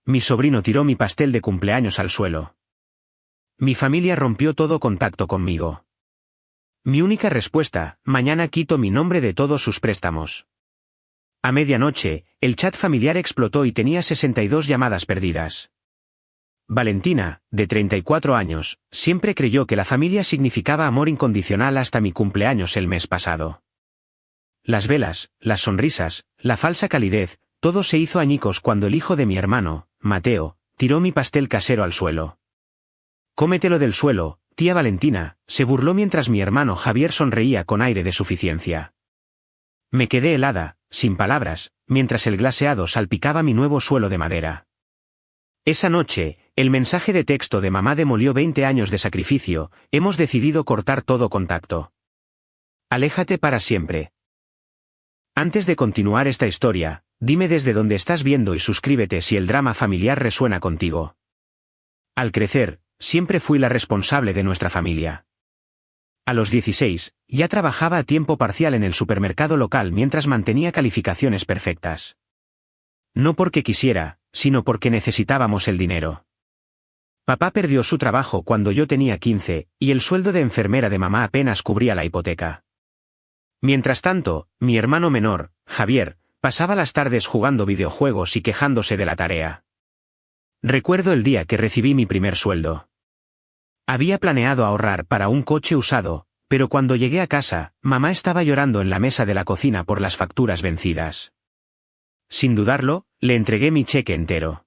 Mi sobrino tiró mi pastel de cumpleaños al suelo. Mi familia rompió todo contacto conmigo. Mi única respuesta: mañana quito mi nombre de todos sus préstamos. A medianoche, el chat familiar explotó y tenía 62 llamadas perdidas. Valentina, de 34 años, siempre creyó que la familia significaba amor incondicional hasta mi cumpleaños el mes pasado. Las velas, las sonrisas, la falsa calidez, todo se hizo añicos cuando el hijo de mi hermano, Mateo, tiró mi pastel casero al suelo. «Cómetelo del suelo, tía Valentina», se burló mientras mi hermano Javier sonreía con aire de suficiencia. Me quedé helada, sin palabras, mientras el glaseado salpicaba mi nuevo suelo de madera. Esa noche, el mensaje de texto de mamá demolió 20 años de sacrificio: hemos decidido cortar todo contacto. Aléjate para siempre. Antes de continuar esta historia, dime desde dónde estás viendo y suscríbete si el drama familiar resuena contigo. Al crecer, siempre fui la responsable de nuestra familia. A los 16, ya trabajaba a tiempo parcial en el supermercado local mientras mantenía calificaciones perfectas. No porque quisiera, sino porque necesitábamos el dinero. Papá perdió su trabajo cuando yo tenía 15, y el sueldo de enfermera de mamá apenas cubría la hipoteca. Mientras tanto, mi hermano menor, Javier, pasaba las tardes jugando videojuegos y quejándose de la tarea. Recuerdo el día que recibí mi primer sueldo. Había planeado ahorrar para un coche usado, pero cuando llegué a casa, mamá estaba llorando en la mesa de la cocina por las facturas vencidas. Sin dudarlo, le entregué mi cheque entero.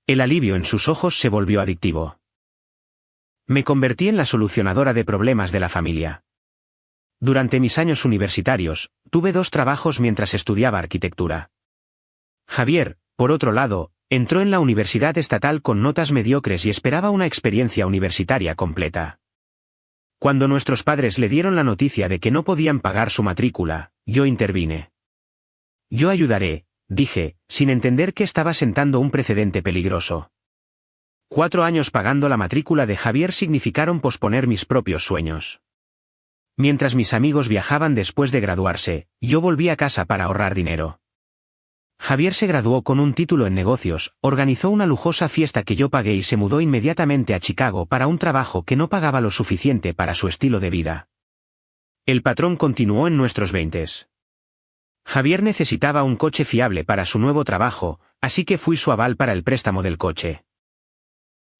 El alivio en sus ojos se volvió adictivo. Me convertí en la solucionadora de problemas de la familia. Durante mis años universitarios, tuve 2 trabajos mientras estudiaba arquitectura. Javier, por otro lado, entró en la universidad estatal con notas mediocres y esperaba una experiencia universitaria completa. Cuando nuestros padres le dieron la noticia de que no podían pagar su matrícula, yo intervine. Yo ayudaré, dije, sin entender que estaba sentando un precedente peligroso. 4 años pagando la matrícula de Javier significaron posponer mis propios sueños. Mientras mis amigos viajaban después de graduarse, yo volví a casa para ahorrar dinero. Javier se graduó con un título en negocios, organizó una lujosa fiesta que yo pagué y se mudó inmediatamente a Chicago para un trabajo que no pagaba lo suficiente para su estilo de vida. El patrón continuó en nuestros 20s. Javier necesitaba un coche fiable para su nuevo trabajo, así que fui su aval para el préstamo del coche.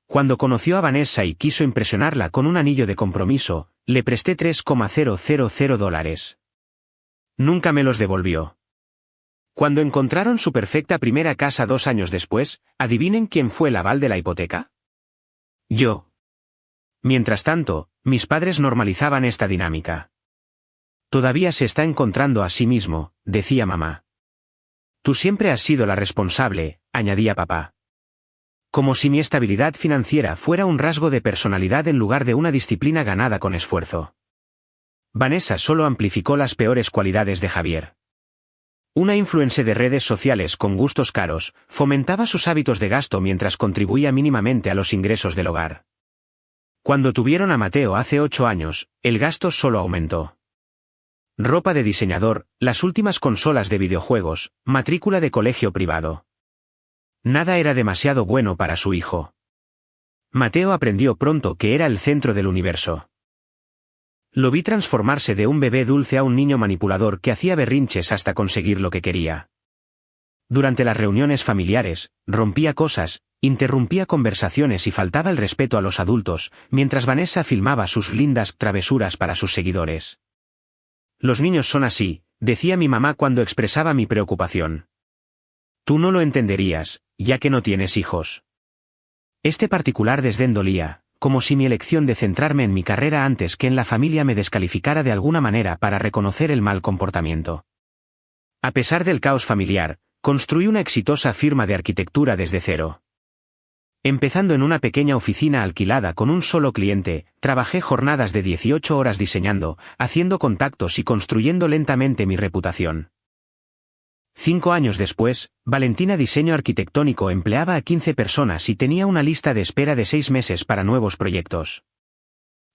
Cuando conoció a Vanessa y quiso impresionarla con un anillo de compromiso, le presté $3,000. Nunca me los devolvió. Cuando encontraron su perfecta primera casa 2 años después, ¿adivinen quién fue el aval de la hipoteca? Yo. Mientras tanto, mis padres normalizaban esta dinámica. Todavía se está encontrando a sí mismo, decía mamá. Tú siempre has sido la responsable, añadía papá. Como si mi estabilidad financiera fuera un rasgo de personalidad en lugar de una disciplina ganada con esfuerzo. Vanessa solo amplificó las peores cualidades de Javier. Una influencer de redes sociales con gustos caros, fomentaba sus hábitos de gasto mientras contribuía mínimamente a los ingresos del hogar. Cuando tuvieron a Mateo hace 8 años, el gasto solo aumentó. Ropa de diseñador, las últimas consolas de videojuegos, matrícula de colegio privado. Nada era demasiado bueno para su hijo. Mateo aprendió pronto que era el centro del universo. Lo vi transformarse de un bebé dulce a un niño manipulador que hacía berrinches hasta conseguir lo que quería. Durante las reuniones familiares, rompía cosas, interrumpía conversaciones y faltaba el respeto a los adultos, mientras Vanessa filmaba sus lindas travesuras para sus seguidores. Los niños son así, decía mi mamá cuando expresaba mi preocupación. Tú no lo entenderías, ya que no tienes hijos. Este particular desdén dolía, como si mi elección de centrarme en mi carrera antes que en la familia me descalificara de alguna manera para reconocer el mal comportamiento. A pesar del caos familiar, construí una exitosa firma de arquitectura desde cero. Empezando en una pequeña oficina alquilada con un solo cliente, trabajé jornadas de 18 horas diseñando, haciendo contactos y construyendo lentamente mi reputación. 5 años después, Valentina Diseño Arquitectónico empleaba a 15 personas y tenía una lista de espera de 6 meses para nuevos proyectos.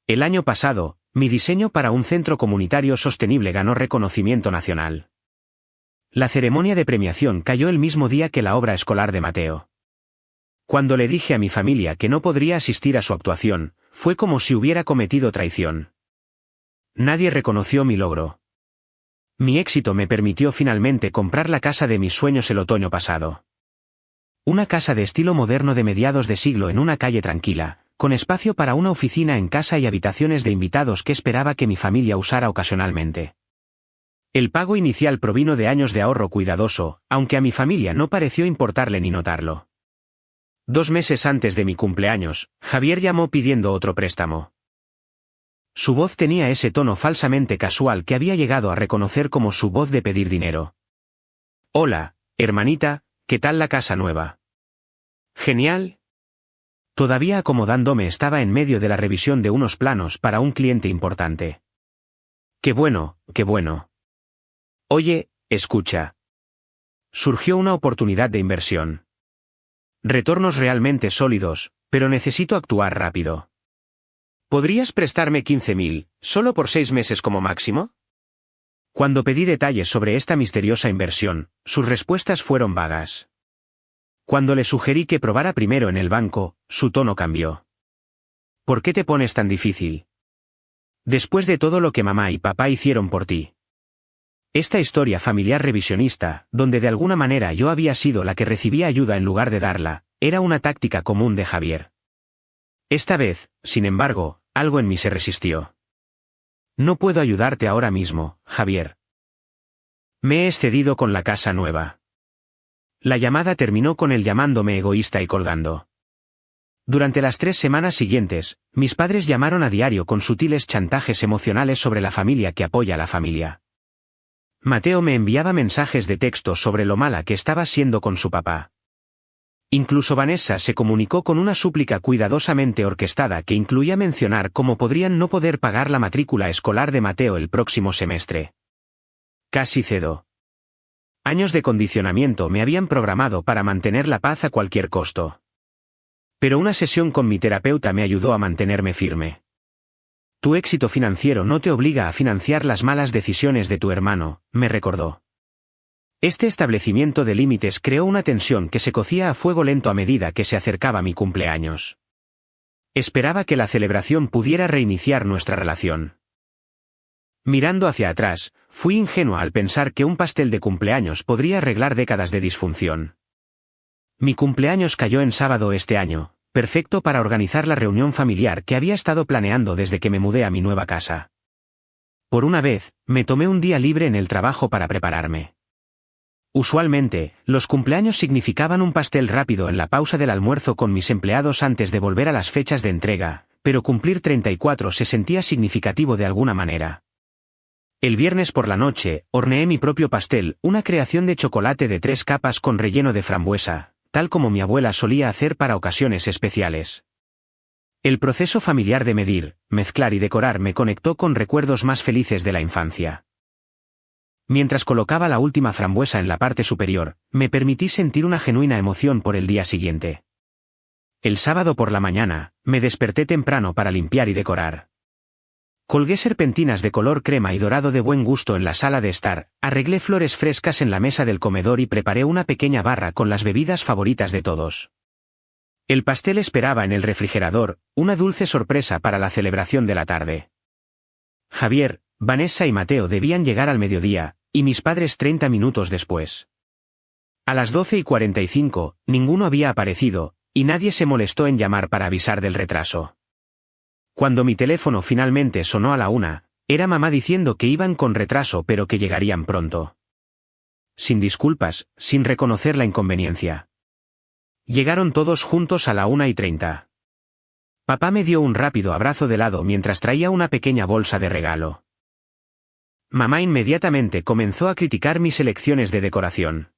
El año pasado, mi diseño para un centro comunitario sostenible ganó reconocimiento nacional. La ceremonia de premiación cayó el mismo día que la obra escolar de Mateo. Cuando le dije a mi familia que no podría asistir a su actuación, fue como si hubiera cometido traición. Nadie reconoció mi logro. Mi éxito me permitió finalmente comprar la casa de mis sueños el otoño pasado. Una casa de estilo moderno de mediados de siglo en una calle tranquila, con espacio para una oficina en casa y habitaciones de invitados que esperaba que mi familia usara ocasionalmente. El pago inicial provino de años de ahorro cuidadoso, aunque a mi familia no pareció importarle ni notarlo. 2 meses antes de mi cumpleaños, Javier llamó pidiendo otro préstamo. Su voz tenía ese tono falsamente casual que había llegado a reconocer como su voz de pedir dinero. «Hola, hermanita, ¿qué tal la casa nueva?» «Genial». Todavía acomodándome estaba en medio de la revisión de unos planos para un cliente importante. «Qué bueno, qué bueno». «Oye, escucha. Surgió una oportunidad de inversión. Retornos realmente sólidos, pero necesito actuar rápido. ¿Podrías prestarme 15.000, solo por 6 meses como máximo?» Cuando pedí detalles sobre esta misteriosa inversión, sus respuestas fueron vagas. Cuando le sugerí que probara primero en el banco, su tono cambió. ¿Por qué te pones tan difícil? Después de todo lo que mamá y papá hicieron por ti. Esta historia familiar revisionista, donde de alguna manera yo había sido la que recibía ayuda en lugar de darla, era una táctica común de Javier. Esta vez, sin embargo, algo en mí se resistió. «No puedo ayudarte ahora mismo, Javier. Me he excedido con la casa nueva». La llamada terminó con él llamándome egoísta y colgando. Durante las 3 semanas siguientes, mis padres llamaron a diario con sutiles chantajes emocionales sobre la familia que apoya a la familia. Mateo me enviaba mensajes de texto sobre lo mala que estaba siendo con su papá. Incluso Vanessa se comunicó con una súplica cuidadosamente orquestada que incluía mencionar cómo podrían no poder pagar la matrícula escolar de Mateo el próximo semestre. Casi cedo. Años de condicionamiento me habían programado para mantener la paz a cualquier costo. Pero una sesión con mi terapeuta me ayudó a mantenerme firme. «Tu éxito financiero no te obliga a financiar las malas decisiones de tu hermano», me recordó. Este establecimiento de límites creó una tensión que se cocía a fuego lento a medida que se acercaba mi cumpleaños. Esperaba que la celebración pudiera reiniciar nuestra relación. Mirando hacia atrás, fui ingenua al pensar que un pastel de cumpleaños podría arreglar décadas de disfunción. Mi cumpleaños cayó en sábado este año, perfecto para organizar la reunión familiar que había estado planeando desde que me mudé a mi nueva casa. Por una vez, me tomé un día libre en el trabajo para prepararme. Usualmente, los cumpleaños significaban un pastel rápido en la pausa del almuerzo con mis empleados antes de volver a las fechas de entrega, pero cumplir 34 se sentía significativo de alguna manera. El viernes por la noche, horneé mi propio pastel, una creación de chocolate de 3 capas con relleno de frambuesa, tal como mi abuela solía hacer para ocasiones especiales. El proceso familiar de medir, mezclar y decorar me conectó con recuerdos más felices de la infancia. Mientras colocaba la última frambuesa en la parte superior, me permití sentir una genuina emoción por el día siguiente. El sábado por la mañana, me desperté temprano para limpiar y decorar. Colgué serpentinas de color crema y dorado de buen gusto en la sala de estar, arreglé flores frescas en la mesa del comedor y preparé una pequeña barra con las bebidas favoritas de todos. El pastel esperaba en el refrigerador, una dulce sorpresa para la celebración de la tarde. Javier, Vanessa y Mateo debían llegar al mediodía, y mis padres 30 minutos después. A las 12:45, ninguno había aparecido, y nadie se molestó en llamar para avisar del retraso. Cuando mi teléfono finalmente sonó a la 1, era mamá diciendo que iban con retraso pero que llegarían pronto. Sin disculpas, sin reconocer la inconveniencia. Llegaron todos juntos a la 1:30. Papá me dio un rápido abrazo de lado mientras traía una pequeña bolsa de regalo. Mamá inmediatamente comenzó a criticar mis elecciones de decoración.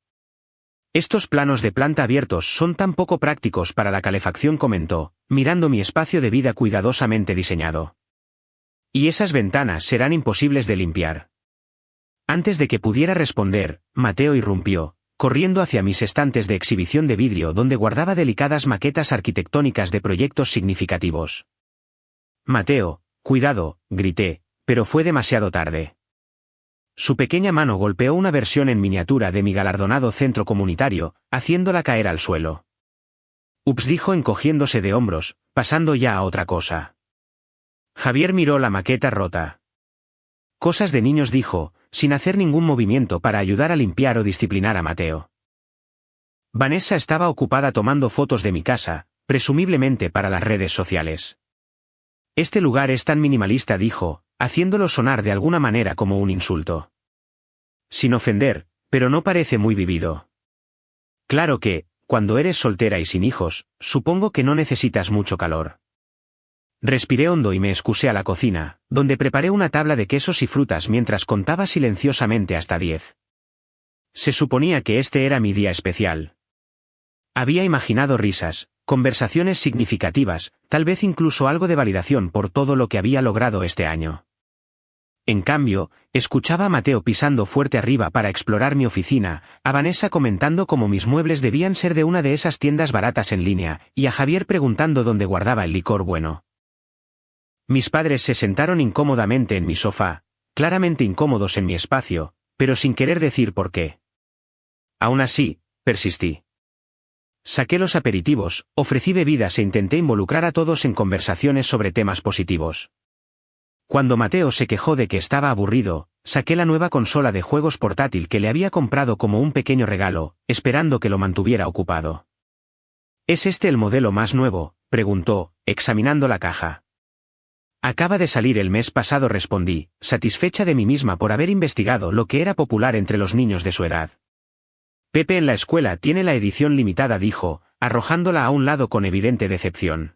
«Estos planos de planta abiertos son tan poco prácticos para la calefacción», comentó, mirando mi espacio de vida cuidadosamente diseñado. «Y esas ventanas serán imposibles de limpiar». Antes de que pudiera responder, Mateo irrumpió, corriendo hacia mis estantes de exhibición de vidrio donde guardaba delicadas maquetas arquitectónicas de proyectos significativos. «Mateo, cuidado», grité, pero fue demasiado tarde. Su pequeña mano golpeó una versión en miniatura de mi galardonado centro comunitario, haciéndola caer al suelo. Ups, dijo encogiéndose de hombros, pasando ya a otra cosa. Javier miró la maqueta rota. Cosas de niños, dijo, sin hacer ningún movimiento para ayudar a limpiar o disciplinar a Mateo. Vanessa estaba ocupada tomando fotos de mi casa, presumiblemente para las redes sociales. Este lugar es tan minimalista, dijo, haciéndolo sonar de alguna manera como un insulto. Sin ofender, pero no parece muy vivido. Claro que, cuando eres soltera y sin hijos, supongo que no necesitas mucho calor. Respiré hondo y me excusé a la cocina, donde preparé una tabla de quesos y frutas mientras contaba silenciosamente hasta 10. Se suponía que este era mi día especial. Había imaginado risas, conversaciones significativas, tal vez incluso algo de validación por todo lo que había logrado este año. En cambio, escuchaba a Mateo pisando fuerte arriba para explorar mi oficina, a Vanessa comentando cómo mis muebles debían ser de una de esas tiendas baratas en línea, y a Javier preguntando dónde guardaba el licor bueno. Mis padres se sentaron incómodamente en mi sofá, claramente incómodos en mi espacio, pero sin querer decir por qué. Aún así, persistí. Saqué los aperitivos, ofrecí bebidas e intenté involucrar a todos en conversaciones sobre temas positivos. Cuando Mateo se quejó de que estaba aburrido, saqué la nueva consola de juegos portátil que le había comprado como un pequeño regalo, esperando que lo mantuviera ocupado. ¿Es este el modelo más nuevo?, preguntó, examinando la caja. Acaba de salir el mes pasado, respondí, satisfecha de mí misma por haber investigado lo que era popular entre los niños de su edad. Pepe en la escuela tiene la edición limitada, dijo, arrojándola a un lado con evidente decepción.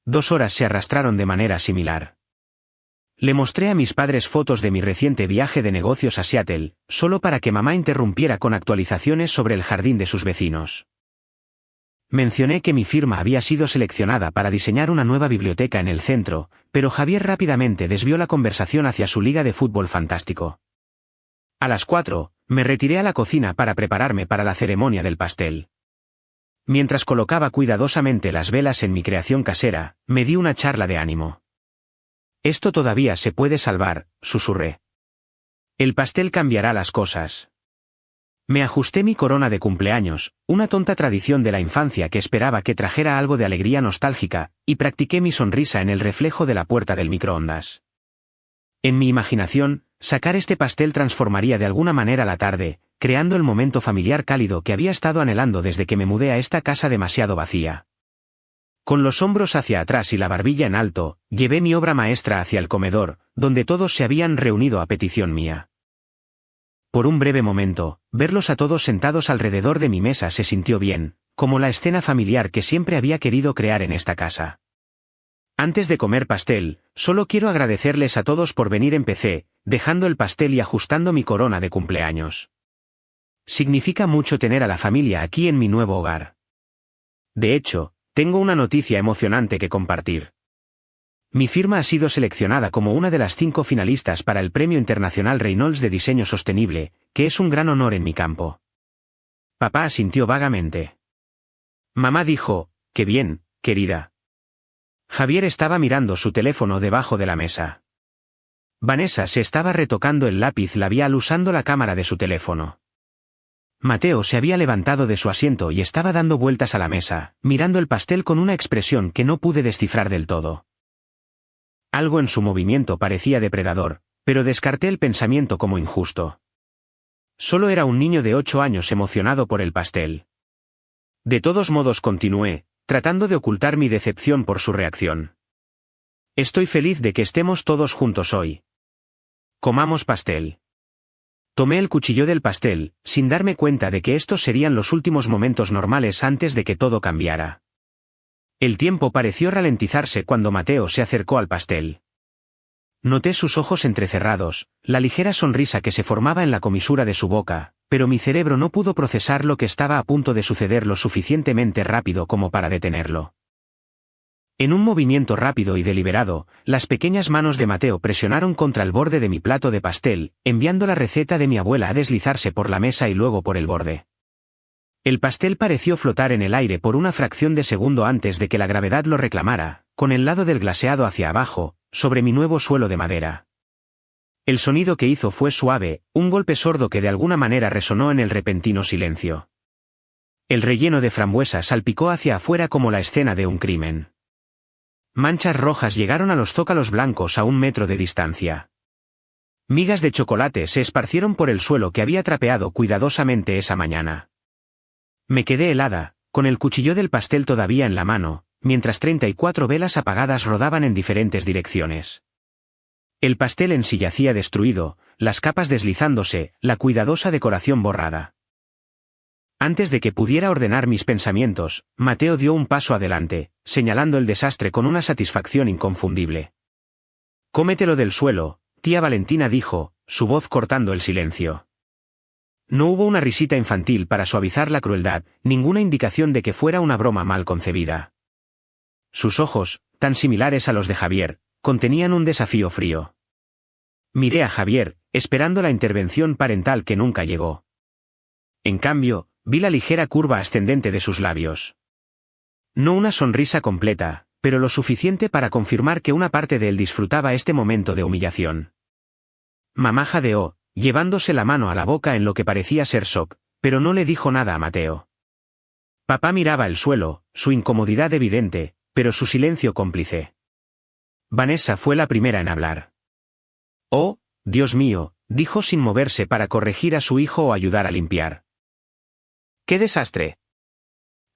2 horas se arrastraron de manera similar. Le mostré a mis padres fotos de mi reciente viaje de negocios a Seattle, solo para que mamá interrumpiera con actualizaciones sobre el jardín de sus vecinos. Mencioné que mi firma había sido seleccionada para diseñar una nueva biblioteca en el centro, pero Javier rápidamente desvió la conversación hacia su liga de fútbol fantástico. A las 4, me retiré a la cocina para prepararme para la ceremonia del pastel. Mientras colocaba cuidadosamente las velas en mi creación casera, me di una charla de ánimo. Esto todavía se puede salvar, susurré. El pastel cambiará las cosas. Me ajusté mi corona de cumpleaños, una tonta tradición de la infancia que esperaba que trajera algo de alegría nostálgica, y practiqué mi sonrisa en el reflejo de la puerta del microondas. En mi imaginación, sacar este pastel transformaría de alguna manera la tarde, creando el momento familiar cálido que había estado anhelando desde que me mudé a esta casa demasiado vacía. Con los hombros hacia atrás y la barbilla en alto, llevé mi obra maestra hacia el comedor, donde todos se habían reunido a petición mía. Por un breve momento, verlos a todos sentados alrededor de mi mesa se sintió bien, como la escena familiar que siempre había querido crear en esta casa. Antes de comer pastel, solo quiero agradecerles a todos por venir, empecé, dejando el pastel y ajustando mi corona de cumpleaños. Significa mucho tener a la familia aquí en mi nuevo hogar. De hecho, tengo una noticia emocionante que compartir. Mi firma ha sido seleccionada como una de las 5 finalistas para el Premio Internacional Reynolds de Diseño Sostenible, que es un gran honor en mi campo. Papá asintió vagamente. Mamá dijo, «Qué bien, querida». Javier estaba mirando su teléfono debajo de la mesa. Vanessa se estaba retocando el lápiz labial usando la cámara de su teléfono. Mateo se había levantado de su asiento y estaba dando vueltas a la mesa, mirando el pastel con una expresión que no pude descifrar del todo. Algo en su movimiento parecía depredador, pero descarté el pensamiento como injusto. Solo era un niño de 8 años emocionado por el pastel. De todos modos continué, tratando de ocultar mi decepción por su reacción. Estoy feliz de que estemos todos juntos hoy. Comamos pastel. Tomé el cuchillo del pastel, sin darme cuenta de que estos serían los últimos momentos normales antes de que todo cambiara. El tiempo pareció ralentizarse cuando Mateo se acercó al pastel. Noté sus ojos entrecerrados, la ligera sonrisa que se formaba en la comisura de su boca, pero mi cerebro no pudo procesar lo que estaba a punto de suceder lo suficientemente rápido como para detenerlo. En un movimiento rápido y deliberado, las pequeñas manos de Mateo presionaron contra el borde de mi plato de pastel, enviando la receta de mi abuela a deslizarse por la mesa y luego por el borde. El pastel pareció flotar en el aire por una fracción de segundo antes de que la gravedad lo reclamara, con el lado del glaseado hacia abajo, sobre mi nuevo suelo de madera. El sonido que hizo fue suave, un golpe sordo que de alguna manera resonó en el repentino silencio. El relleno de frambuesa salpicó hacia afuera como la escena de un crimen. Manchas rojas llegaron a los zócalos blancos a 1 metro de distancia. Migas de chocolate se esparcieron por el suelo que había trapeado cuidadosamente esa mañana. Me quedé helada, con el cuchillo del pastel todavía en la mano, mientras 34 velas apagadas rodaban en diferentes direcciones. El pastel en sí yacía destruido, las capas deslizándose, la cuidadosa decoración borrada. Antes de que pudiera ordenar mis pensamientos, Mateo dio un paso adelante, señalando el desastre con una satisfacción inconfundible. «Cómetelo del suelo», tía Valentina dijo, su voz cortando el silencio. No hubo una risita infantil para suavizar la crueldad, ninguna indicación de que fuera una broma mal concebida. Sus ojos, tan similares a los de Javier, contenían un desafío frío. Miré a Javier, esperando la intervención parental que nunca llegó. En cambio, vi la ligera curva ascendente de sus labios. No una sonrisa completa, pero lo suficiente para confirmar que una parte de él disfrutaba este momento de humillación. Mamá jadeó, llevándose la mano a la boca en lo que parecía ser shock, pero no le dijo nada a Mateo. Papá miraba el suelo, su incomodidad evidente, pero su silencio cómplice. Vanessa fue la primera en hablar. «Oh, Dios mío», dijo sin moverse para corregir a su hijo o ayudar a limpiar. «¡Qué desastre!».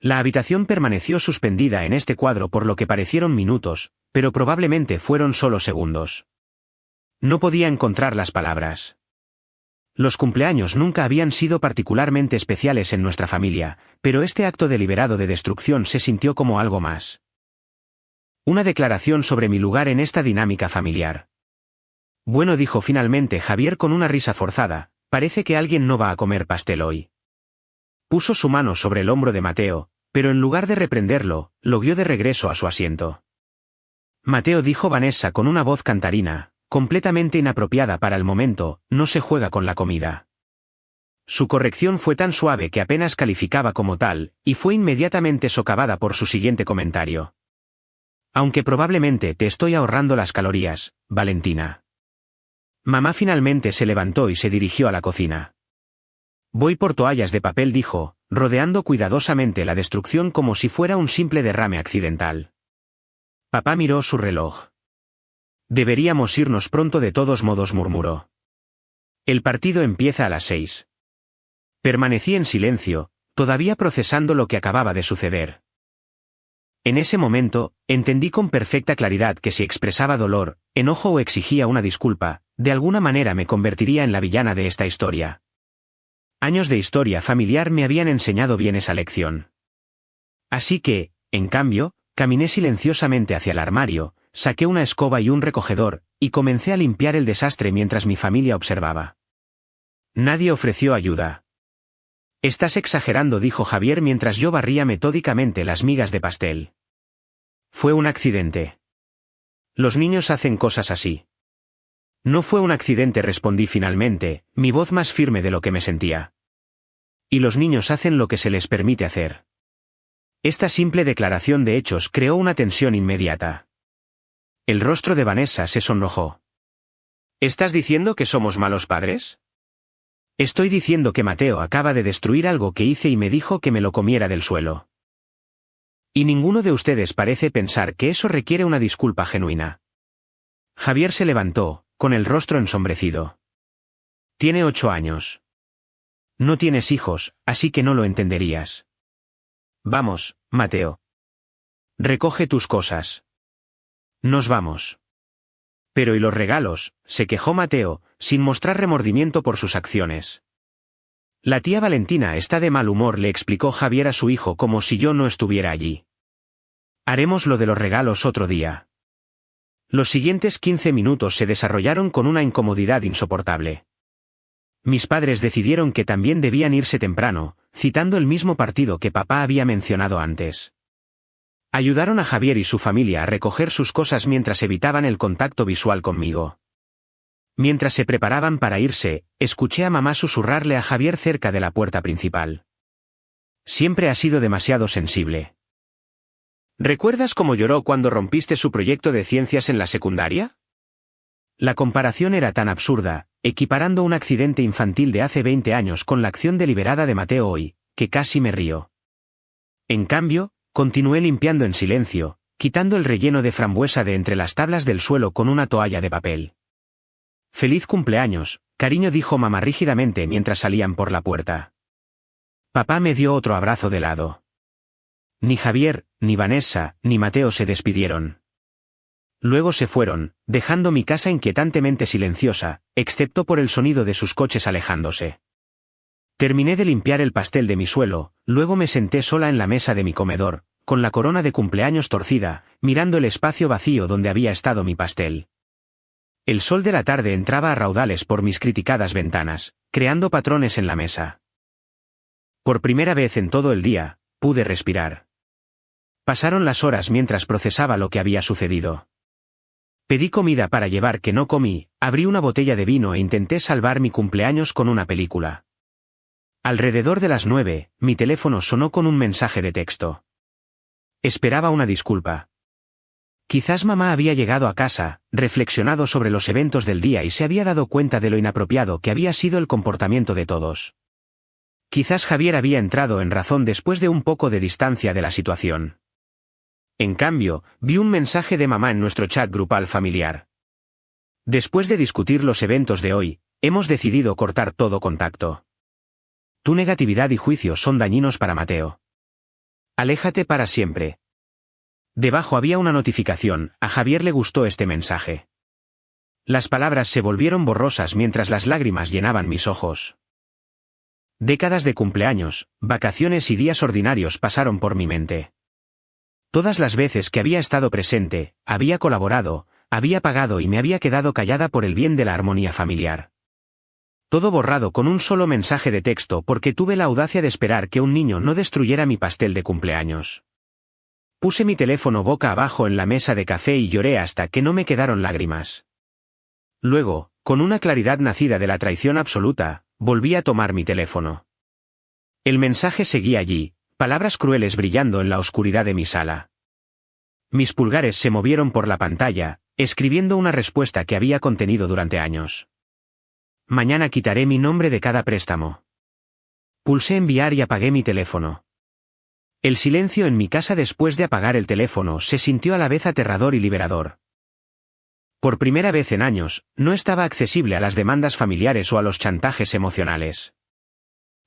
La habitación permaneció suspendida en este cuadro por lo que parecieron minutos, pero probablemente fueron solo segundos. No podía encontrar las palabras. Los cumpleaños nunca habían sido particularmente especiales en nuestra familia, pero este acto deliberado de destrucción se sintió como algo más. Una declaración sobre mi lugar en esta dinámica familiar. «Bueno», dijo finalmente Javier con una risa forzada, «parece que alguien no va a comer pastel hoy». Puso su mano sobre el hombro de Mateo, pero en lugar de reprenderlo, lo guió de regreso a su asiento. «Mateo», dijo Vanessa con una voz cantarina, completamente inapropiada para el momento, «no se juega con la comida». Su corrección fue tan suave que apenas calificaba como tal, y fue inmediatamente socavada por su siguiente comentario. «Aunque probablemente te estoy ahorrando las calorías, Valentina». Mamá finalmente se levantó y se dirigió a la cocina. «Voy por toallas de papel», dijo, rodeando cuidadosamente la destrucción como si fuera un simple derrame accidental. Papá miró su reloj. «Deberíamos irnos pronto de todos modos», murmuró. «El partido empieza a las 6». Permanecí en silencio, todavía procesando lo que acababa de suceder. En ese momento, entendí con perfecta claridad que si expresaba dolor, enojo o exigía una disculpa, de alguna manera me convertiría en la villana de esta historia. Años de historia familiar me habían enseñado bien esa lección. Así que, en cambio, caminé silenciosamente hacia el armario, saqué una escoba y un recogedor, y comencé a limpiar el desastre mientras mi familia observaba. Nadie ofreció ayuda. «Estás exagerando», dijo Javier mientras yo barría metódicamente las migas de pastel. «Fue un accidente. Los niños hacen cosas así». «No fue un accidente», respondí finalmente, mi voz más firme de lo que me sentía. «Y los niños hacen lo que se les permite hacer». Esta simple declaración de hechos creó una tensión inmediata. El rostro de Vanessa se sonrojó. «¿Estás diciendo que somos malos padres?» «Estoy diciendo que Mateo acaba de destruir algo que hice y me dijo que me lo comiera del suelo. Y ninguno de ustedes parece pensar que eso requiere una disculpa genuina». Javier se levantó, con el rostro ensombrecido. «Tiene 8 años. No tienes hijos, así que no lo entenderías. Vamos, Mateo. Recoge tus cosas. Nos vamos». «Pero ¿y los regalos?», se quejó Mateo, sin mostrar remordimiento por sus acciones. «La tía Valentina está de mal humor», le explicó Javier a su hijo como si yo no estuviera allí. «Haremos lo de los regalos otro día». Los siguientes 15 minutos se desarrollaron con una incomodidad insoportable. Mis padres decidieron que también debían irse temprano, citando el mismo partido que papá había mencionado antes. Ayudaron a Javier y su familia a recoger sus cosas mientras evitaban el contacto visual conmigo. Mientras se preparaban para irse, escuché a mamá susurrarle a Javier cerca de la puerta principal. «Siempre ha sido demasiado sensible». «¿Recuerdas cómo lloró cuando rompiste su proyecto de ciencias en la secundaria?». La comparación era tan absurda, equiparando un accidente infantil de hace 20 años con la acción deliberada de Mateo hoy, que casi me río. En cambio, continué limpiando en silencio, quitando el relleno de frambuesa de entre las tablas del suelo con una toalla de papel. «Feliz cumpleaños, cariño», dijo mamá rígidamente mientras salían por la puerta. Papá me dio otro abrazo de lado. Ni Javier, ni Vanessa, ni Mateo se despidieron. Luego se fueron, dejando mi casa inquietantemente silenciosa, excepto por el sonido de sus coches alejándose. Terminé de limpiar el pastel de mi suelo, luego me senté sola en la mesa de mi comedor, con la corona de cumpleaños torcida, mirando el espacio vacío donde había estado mi pastel. El sol de la tarde entraba a raudales por mis criticadas ventanas, creando patrones en la mesa. Por primera vez en todo el día, pude respirar. Pasaron las horas mientras procesaba lo que había sucedido. Pedí comida para llevar que no comí, abrí una botella de vino e intenté salvar mi cumpleaños con una película. Alrededor de las 9, mi teléfono sonó con un mensaje de texto. Esperaba una disculpa. Quizás mamá había llegado a casa, reflexionado sobre los eventos del día y se había dado cuenta de lo inapropiado que había sido el comportamiento de todos. Quizás Javier había entrado en razón después de un poco de distancia de la situación. En cambio, vi un mensaje de mamá en nuestro chat grupal familiar. Después de discutir los eventos de hoy, hemos decidido cortar todo contacto. Tu negatividad y juicio son dañinos para Mateo. Aléjate para siempre. Debajo había una notificación, a Javier le gustó este mensaje. Las palabras se volvieron borrosas mientras las lágrimas llenaban mis ojos. Décadas de cumpleaños, vacaciones y días ordinarios pasaron por mi mente. Todas las veces que había estado presente, había colaborado, había pagado y me había quedado callada por el bien de la armonía familiar. Todo borrado con un solo mensaje de texto porque tuve la audacia de esperar que un niño no destruyera mi pastel de cumpleaños. Puse mi teléfono boca abajo en la mesa de café y lloré hasta que no me quedaron lágrimas. Luego, con una claridad nacida de la traición absoluta, volví a tomar mi teléfono. El mensaje seguía allí, palabras crueles brillando en la oscuridad de mi sala. Mis pulgares se movieron por la pantalla, escribiendo una respuesta que había contenido durante años. Mañana quitaré mi nombre de cada préstamo. Pulsé enviar y apagué mi teléfono. El silencio en mi casa después de apagar el teléfono se sintió a la vez aterrador y liberador. Por primera vez en años, no estaba accesible a las demandas familiares o a los chantajes emocionales.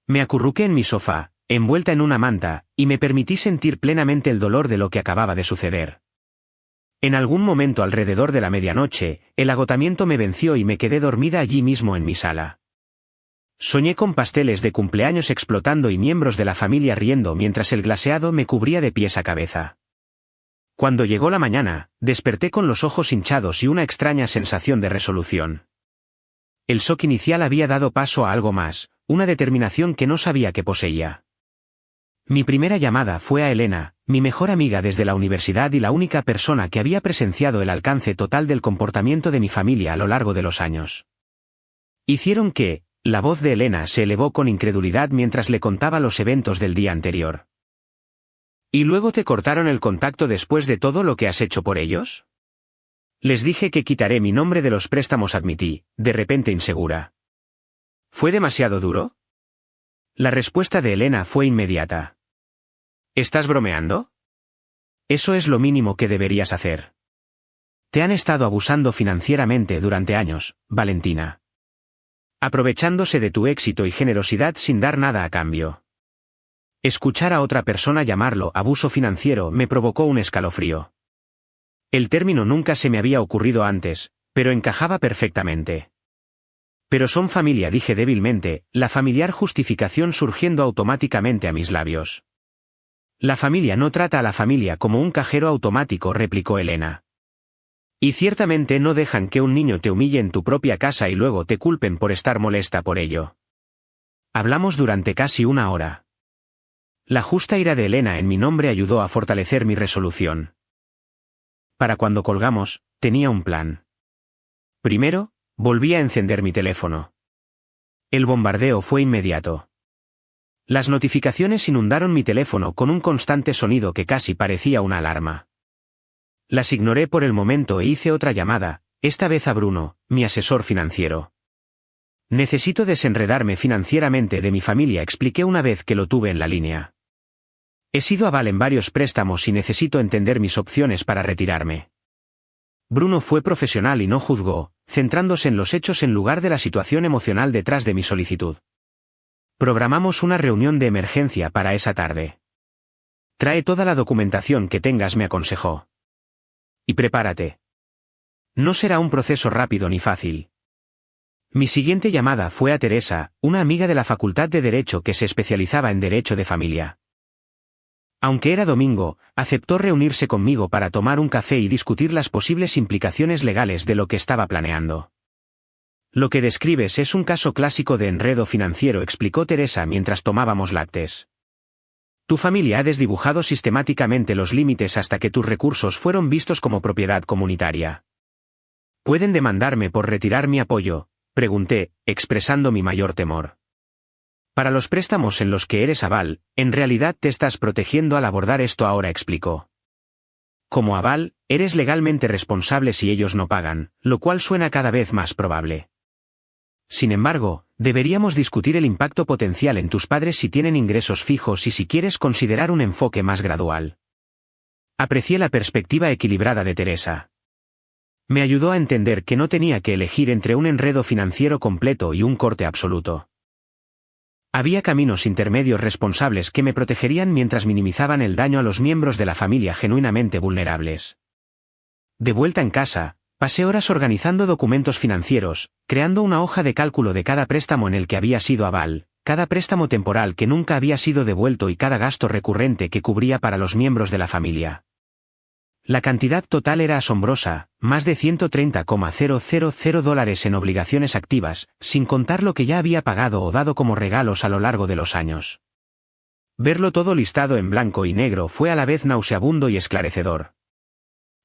Me acurruqué en mi sofá, envuelta en una manta, y me permití sentir plenamente el dolor de lo que acababa de suceder. En algún momento alrededor de la medianoche, el agotamiento me venció y me quedé dormida allí mismo en mi sala. Soñé con pasteles de cumpleaños explotando y miembros de la familia riendo mientras el glaseado me cubría de pies a cabeza. Cuando llegó la mañana, desperté con los ojos hinchados y una extraña sensación de resolución. El shock inicial había dado paso a algo más, una determinación que no sabía que poseía. Mi primera llamada fue a Elena, mi mejor amiga desde la universidad y la única persona que había presenciado el alcance total del comportamiento de mi familia a lo largo de los años. Hicieron que, la voz de Elena se elevó con incredulidad mientras le contaba los eventos del día anterior. ¿Y luego te cortaron el contacto después de todo lo que has hecho por ellos? Les dije que quitaré mi nombre de los préstamos, admití, de repente insegura. ¿Fue demasiado duro? La respuesta de Elena fue inmediata. ¿Estás bromeando? Eso es lo mínimo que deberías hacer. Te han estado abusando financieramente durante años, Valentina. Aprovechándose de tu éxito y generosidad sin dar nada a cambio. Escuchar a otra persona llamarlo abuso financiero me provocó un escalofrío. El término nunca se me había ocurrido antes, pero encajaba perfectamente. Pero son familia, dije débilmente, la familiar justificación surgiendo automáticamente a mis labios. La familia no trata a la familia como un cajero automático, replicó Elena. Y ciertamente no dejan que un niño te humille en tu propia casa y luego te culpen por estar molesta por ello. Hablamos durante casi una hora. La justa ira de Elena en mi nombre ayudó a fortalecer mi resolución. Para cuando colgamos, tenía un plan. Primero, volví a encender mi teléfono. El bombardeo fue inmediato. Las notificaciones inundaron mi teléfono con un constante sonido que casi parecía una alarma. Las ignoré por el momento e hice otra llamada, esta vez a Bruno, mi asesor financiero. Necesito desenredarme financieramente de mi familia, expliqué una vez que lo tuve en la línea. He sido aval en varios préstamos y necesito entender mis opciones para retirarme. Bruno fue profesional y no juzgó, centrándose en los hechos en lugar de la situación emocional detrás de mi solicitud. Programamos una reunión de emergencia para esa tarde. Trae toda la documentación que tengas, me aconsejó. Y prepárate. No será un proceso rápido ni fácil. Mi siguiente llamada fue a Teresa, una amiga de la Facultad de Derecho que se especializaba en Derecho de Familia. Aunque era domingo, aceptó reunirse conmigo para tomar un café y discutir las posibles implicaciones legales de lo que estaba planeando. Lo que describes es un caso clásico de enredo financiero, explicó Teresa mientras tomábamos lácteos. Tu familia ha desdibujado sistemáticamente los límites hasta que tus recursos fueron vistos como propiedad comunitaria. ¿Pueden demandarme por retirar mi apoyo?, pregunté, expresando mi mayor temor. Para los préstamos en los que eres aval, en realidad te estás protegiendo al abordar esto ahora, explicó. Como aval, eres legalmente responsable si ellos no pagan, lo cual suena cada vez más probable. Sin embargo, deberíamos discutir el impacto potencial en tus padres si tienen ingresos fijos y si quieres considerar un enfoque más gradual. Aprecié la perspectiva equilibrada de Teresa. Me ayudó a entender que no tenía que elegir entre un enredo financiero completo y un corte absoluto. Había caminos intermedios responsables que me protegerían mientras minimizaban el daño a los miembros de la familia genuinamente vulnerables. De vuelta en casa, pasé horas organizando documentos financieros, creando una hoja de cálculo de cada préstamo en el que había sido aval, cada préstamo temporal que nunca había sido devuelto y cada gasto recurrente que cubría para los miembros de la familia. La cantidad total era asombrosa, más de $130,000 en obligaciones activas, sin contar lo que ya había pagado o dado como regalos a lo largo de los años. Verlo todo listado en blanco y negro fue a la vez nauseabundo y esclarecedor.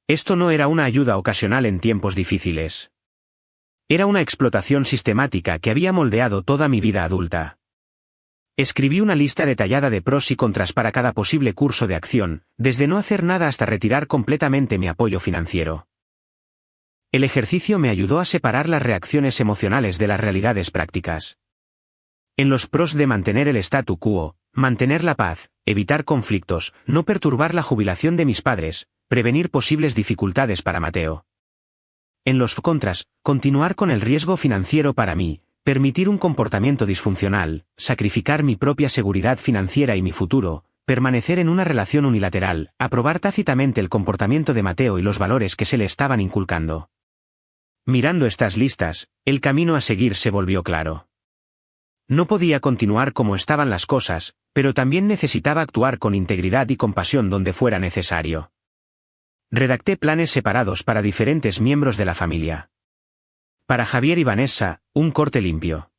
Esto no era una ayuda ocasional en tiempos difíciles. Era una explotación sistemática que había moldeado toda mi vida adulta. Escribí una lista detallada de pros y contras para cada posible curso de acción, desde no hacer nada hasta retirar completamente mi apoyo financiero. El ejercicio me ayudó a separar las reacciones emocionales de las realidades prácticas. En los pros de mantener el statu quo, mantener la paz, evitar conflictos, no perturbar la jubilación de mis padres, prevenir posibles dificultades para Mateo. En los contras, continuar con el riesgo financiero para mí, permitir un comportamiento disfuncional, sacrificar mi propia seguridad financiera y mi futuro, permanecer en una relación unilateral, aprobar tácitamente el comportamiento de Mateo y los valores que se le estaban inculcando. Mirando estas listas, el camino a seguir se volvió claro. No podía continuar como estaban las cosas, pero también necesitaba actuar con integridad y compasión donde fuera necesario. Redacté planes separados para diferentes miembros de la familia. Para Javier y Vanessa, un corte limpio.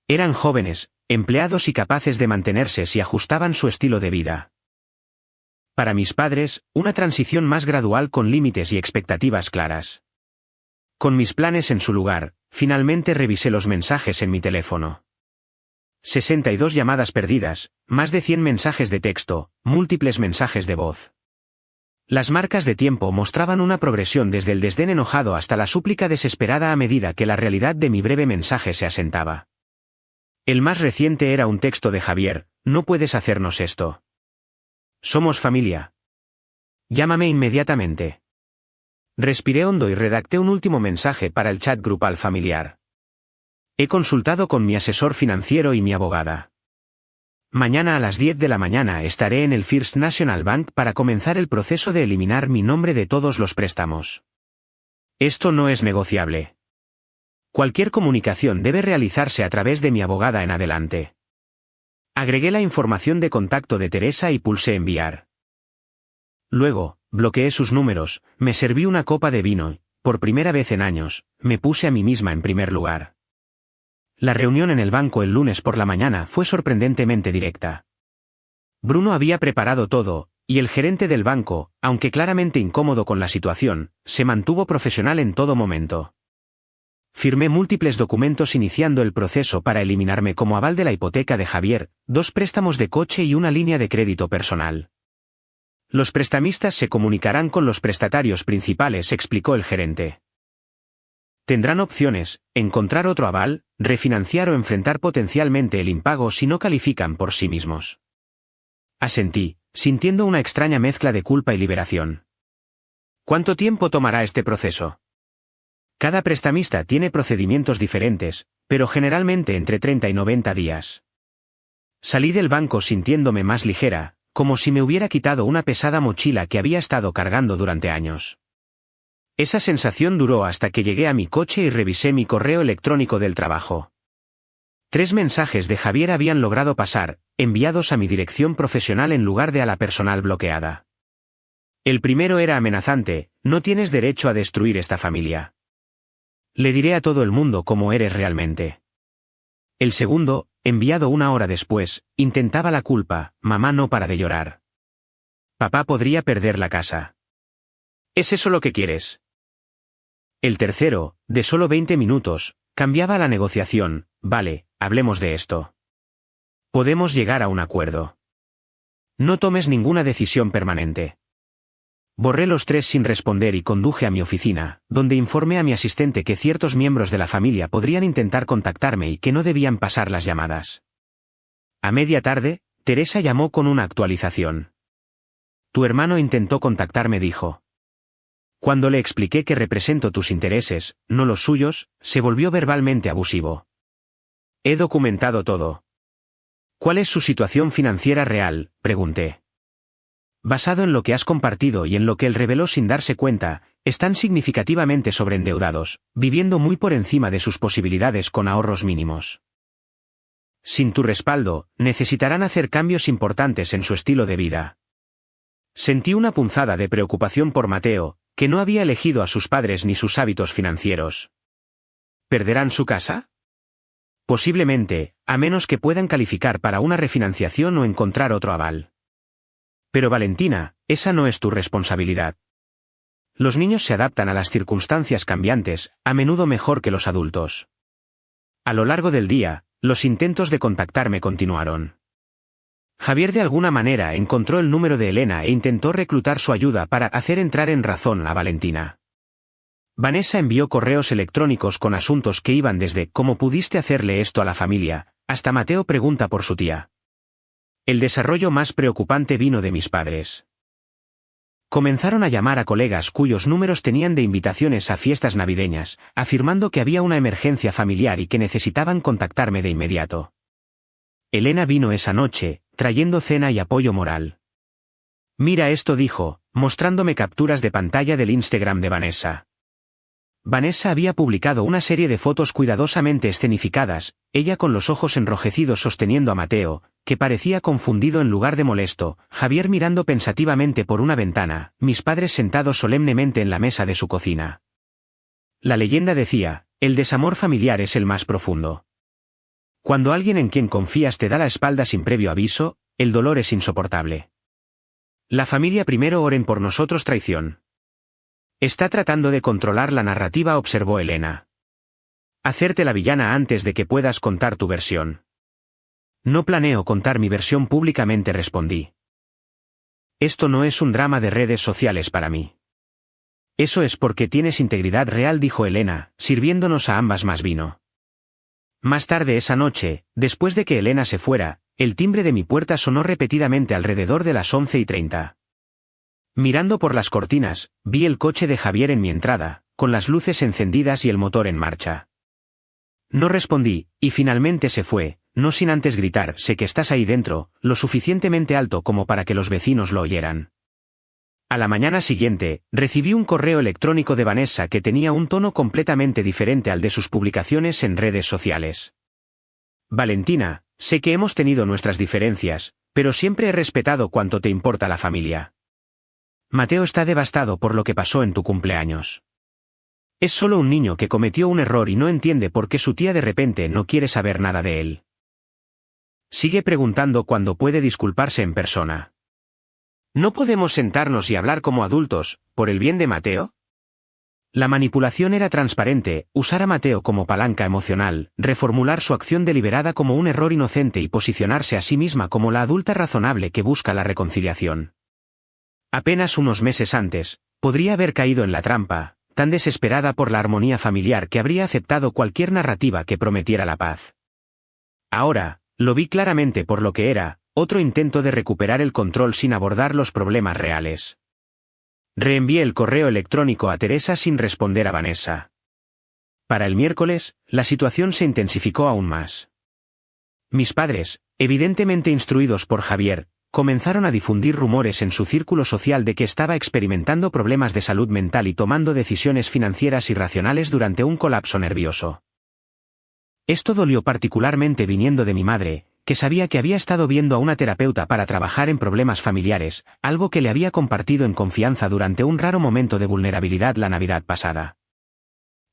Eran jóvenes, empleados y capaces de mantenerse si ajustaban su estilo de vida. Para mis padres, una transición más gradual con límites y expectativas claras. Con mis planes en su lugar, finalmente revisé los mensajes en mi teléfono. 62 llamadas perdidas, más de 100 mensajes de texto, múltiples mensajes de voz. Las marcas de tiempo mostraban una progresión desde el desdén enojado hasta la súplica desesperada a medida que la realidad de mi breve mensaje se asentaba. El más reciente era un texto de Javier: no puedes hacernos esto. Somos familia. Llámame inmediatamente. Respiré hondo y redacté un último mensaje para el chat grupal familiar. He consultado con mi asesor financiero y mi abogada. Mañana a las 10 de la mañana estaré en el First National Bank para comenzar el proceso de eliminar mi nombre de todos los préstamos. Esto no es negociable. Cualquier comunicación debe realizarse a través de mi abogada en adelante. Agregué la información de contacto de Teresa y pulsé enviar. Luego, bloqueé sus números, me serví una copa de vino y, por primera vez en años, me puse a mí misma en primer lugar. La reunión en el banco el lunes por la mañana fue sorprendentemente directa. Bruno había preparado todo, y el gerente del banco, aunque claramente incómodo con la situación, se mantuvo profesional en todo momento. Firmé múltiples documentos iniciando el proceso para eliminarme como aval de la hipoteca de Javier, 2 préstamos de coche y una línea de crédito personal. Los prestamistas se comunicarán con los prestatarios principales, explicó el gerente. Tendrán opciones: encontrar otro aval, refinanciar o enfrentar potencialmente el impago si no califican por sí mismos. Asentí, sintiendo una extraña mezcla de culpa y liberación. ¿Cuánto tiempo tomará este proceso? Cada prestamista tiene procedimientos diferentes, pero generalmente entre 30 y 90 días. Salí del banco sintiéndome más ligera, como si me hubiera quitado una pesada mochila que había estado cargando durante años. Esa sensación duró hasta que llegué a mi coche y revisé mi correo electrónico del trabajo. 3 mensajes de Javier habían logrado pasar, enviados a mi dirección profesional en lugar de a la personal bloqueada. El primero era amenazante: no tienes derecho a destruir esta familia. Le diré a todo el mundo cómo eres realmente. El segundo, enviado 1 hora después, intentaba la culpa: mamá no para de llorar. Papá podría perder la casa. ¿Es eso lo que quieres? El tercero, de solo 20 minutos, cambiaba la negociación: vale, hablemos de esto. Podemos llegar a un acuerdo. No tomes ninguna decisión permanente. Borré los 3 sin responder y conduje a mi oficina, donde informé a mi asistente que ciertos miembros de la familia podrían intentar contactarme y que no debían pasar las llamadas. A media tarde, Teresa llamó con una actualización. Tu hermano intentó contactarme, dijo. Cuando le expliqué que represento tus intereses, no los suyos, se volvió verbalmente abusivo. He documentado todo. ¿Cuál es su situación financiera real?, pregunté. Basado en lo que has compartido y en lo que él reveló sin darse cuenta, están significativamente sobreendeudados, viviendo muy por encima de sus posibilidades con ahorros mínimos. Sin tu respaldo, necesitarán hacer cambios importantes en su estilo de vida. Sentí una punzada de preocupación por Mateo, que no había elegido a sus padres ni sus hábitos financieros. ¿Perderán su casa? Posiblemente, a menos que puedan calificar para una refinanciación o encontrar otro aval. Pero Valentina, esa no es tu responsabilidad. Los niños se adaptan a las circunstancias cambiantes, a menudo mejor que los adultos. A lo largo del día, los intentos de contactarme continuaron. Javier de alguna manera encontró el número de Elena e intentó reclutar su ayuda para hacer entrar en razón a Valentina. Vanessa envió correos electrónicos con asuntos que iban desde ¿cómo pudiste hacerle esto a la familia?, hasta Mateo pregunta por su tía. El desarrollo más preocupante vino de mis padres. Comenzaron a llamar a colegas cuyos números tenían de invitaciones a fiestas navideñas, afirmando que había una emergencia familiar y que necesitaban contactarme de inmediato. Elena vino esa noche, trayendo cena y apoyo moral. Mira esto, dijo, mostrándome capturas de pantalla del Instagram de Vanessa. Vanessa había publicado una serie de fotos cuidadosamente escenificadas, ella con los ojos enrojecidos sosteniendo a Mateo, que parecía confundido en lugar de molesto, Javier mirando pensativamente por una ventana, mis padres sentados solemnemente en la mesa de su cocina. La leyenda decía, el desamor familiar es el más profundo. Cuando alguien en quien confías te da la espalda sin previo aviso, el dolor es insoportable. La familia primero, oren por nosotros. Traición. Está tratando de controlar la narrativa, observó Elena. Hacerte la villana antes de que puedas contar tu versión. No planeo contar mi versión públicamente, respondí. Esto no es un drama de redes sociales para mí. Eso es porque tienes integridad real, dijo Elena, sirviéndonos a ambas más vino. Más tarde esa noche, después de que Elena se fuera, el timbre de mi puerta sonó repetidamente alrededor de las 11:30. Mirando por las cortinas, vi el coche de Javier en mi entrada, con las luces encendidas y el motor en marcha. No respondí, y finalmente se fue, no sin antes gritar: sé que estás ahí dentro, lo suficientemente alto como para que los vecinos lo oyeran. A la mañana siguiente, recibí un correo electrónico de Vanessa que tenía un tono completamente diferente al de sus publicaciones en redes sociales. Valentina, sé que hemos tenido nuestras diferencias, pero siempre he respetado cuánto te importa la familia. Mateo está devastado por lo que pasó en tu cumpleaños. Es solo un niño que cometió un error y no entiende por qué su tía de repente no quiere saber nada de él. Sigue preguntando cuándo puede disculparse en persona. ¿No podemos sentarnos y hablar como adultos, por el bien de Mateo? La manipulación era transparente: usar a Mateo como palanca emocional, reformular su acción deliberada como un error inocente y posicionarse a sí misma como la adulta razonable que busca la reconciliación. Apenas unos meses antes, podría haber caído en la trampa, tan desesperada por la armonía familiar que habría aceptado cualquier narrativa que prometiera la paz. Ahora, lo vi claramente por lo que era: otro intento de recuperar el control sin abordar los problemas reales. Reenvié el correo electrónico a Teresa sin responder a Vanessa. Para el miércoles, la situación se intensificó aún más. Mis padres, evidentemente instruidos por Javier, comenzaron a difundir rumores en su círculo social de que estaba experimentando problemas de salud mental y tomando decisiones financieras irracionales durante un colapso nervioso. Esto dolió particularmente viniendo de mi madre, que sabía que había estado viendo a una terapeuta para trabajar en problemas familiares, algo que le había compartido en confianza durante un raro momento de vulnerabilidad la Navidad pasada.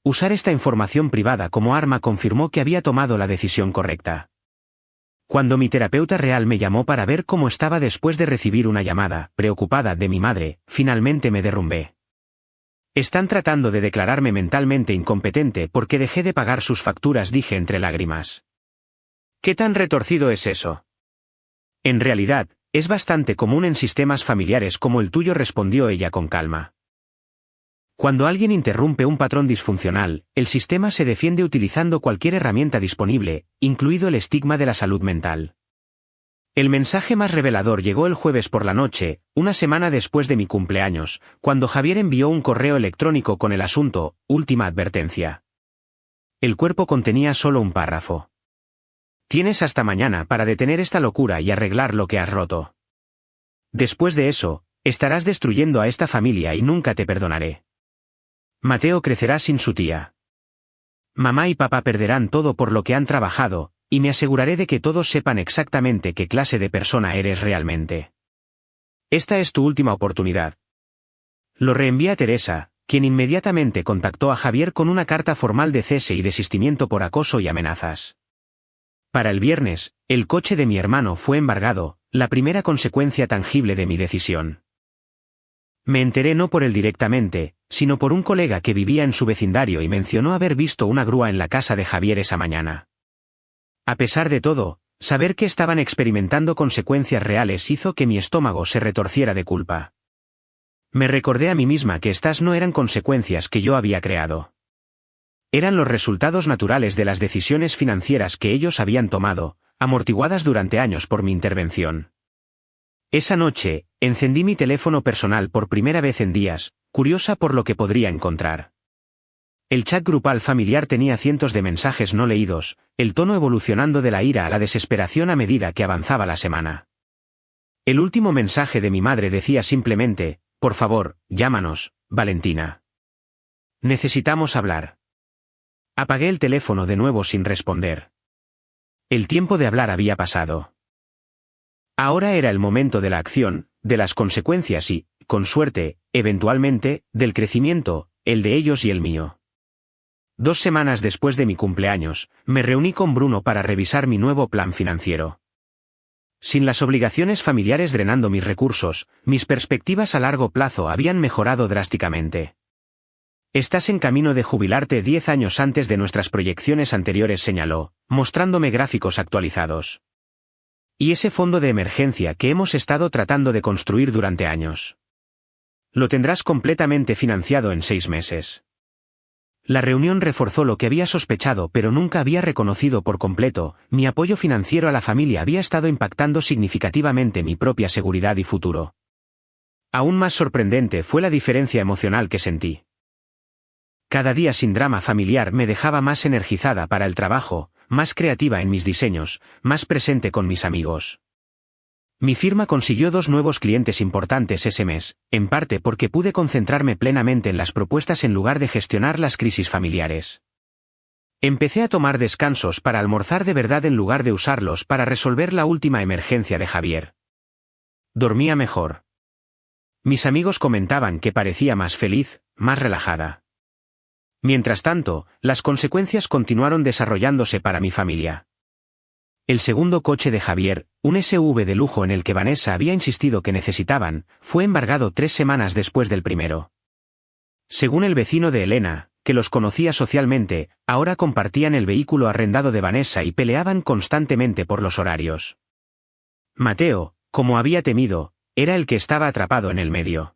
Usar esta información privada como arma confirmó que había tomado la decisión correcta. Cuando mi terapeuta real me llamó para ver cómo estaba después de recibir una llamada, preocupada, de mi madre, finalmente me derrumbé. Están tratando de declararme mentalmente incompetente porque dejé de pagar sus facturas, dije entre lágrimas. ¿Qué tan retorcido es eso? En realidad, es bastante común en sistemas familiares como el tuyo, respondió ella con calma. Cuando alguien interrumpe un patrón disfuncional, el sistema se defiende utilizando cualquier herramienta disponible, incluido el estigma de la salud mental. El mensaje más revelador llegó el jueves por la noche, una semana después de mi cumpleaños, cuando Javier envió un correo electrónico con el asunto, última advertencia. El cuerpo contenía solo un párrafo. Tienes hasta mañana para detener esta locura y arreglar lo que has roto. Después de eso, estarás destruyendo a esta familia y nunca te perdonaré. Mateo crecerá sin su tía. Mamá y papá perderán todo por lo que han trabajado, y me aseguraré de que todos sepan exactamente qué clase de persona eres realmente. Esta es tu última oportunidad. Lo reenvié a Teresa, quien inmediatamente contactó a Javier con una carta formal de cese y desistimiento por acoso y amenazas. Para el viernes, el coche de mi hermano fue embargado, la primera consecuencia tangible de mi decisión. Me enteré no por él directamente, sino por un colega que vivía en su vecindario y mencionó haber visto una grúa en la casa de Javier esa mañana. A pesar de todo, saber que estaban experimentando consecuencias reales hizo que mi estómago se retorciera de culpa. Me recordé a mí misma que estas no eran consecuencias que yo había creado. Eran los resultados naturales de las decisiones financieras que ellos habían tomado, amortiguadas durante años por mi intervención. Esa noche, encendí mi teléfono personal por primera vez en días, curiosa por lo que podría encontrar. El chat grupal familiar tenía cientos de mensajes no leídos, el tono evolucionando de la ira a la desesperación a medida que avanzaba la semana. El último mensaje de mi madre decía simplemente: por favor, llámanos, Valentina. Necesitamos hablar. Apagué el teléfono de nuevo sin responder. El tiempo de hablar había pasado. Ahora era el momento de la acción, de las consecuencias y, con suerte, eventualmente, del crecimiento, el de ellos y el mío. 2 semanas después de mi cumpleaños, me reuní con Bruno para revisar mi nuevo plan financiero. Sin las obligaciones familiares drenando mis recursos, mis perspectivas a largo plazo habían mejorado drásticamente. Estás en camino de jubilarte 10 años antes de nuestras proyecciones anteriores, señaló, mostrándome gráficos actualizados. Y ese fondo de emergencia que hemos estado tratando de construir durante años. Lo tendrás completamente financiado en 6 meses. La reunión reforzó lo que había sospechado pero nunca había reconocido por completo: mi apoyo financiero a la familia había estado impactando significativamente mi propia seguridad y futuro. Aún más sorprendente fue la diferencia emocional que sentí. Cada día sin drama familiar me dejaba más energizada para el trabajo, más creativa en mis diseños, más presente con mis amigos. Mi firma consiguió 2 nuevos clientes importantes ese mes, en parte porque pude concentrarme plenamente en las propuestas en lugar de gestionar las crisis familiares. Empecé a tomar descansos para almorzar de verdad en lugar de usarlos para resolver la última emergencia de Javier. Dormía mejor. Mis amigos comentaban que parecía más feliz, más relajada. Mientras tanto, las consecuencias continuaron desarrollándose para mi familia. El segundo coche de Javier, un SUV de lujo en el que Vanessa había insistido que necesitaban, fue embargado 3 semanas después del primero. Según el vecino de Elena, que los conocía socialmente, ahora compartían el vehículo arrendado de Vanessa y peleaban constantemente por los horarios. Mateo, como había temido, era el que estaba atrapado en el medio.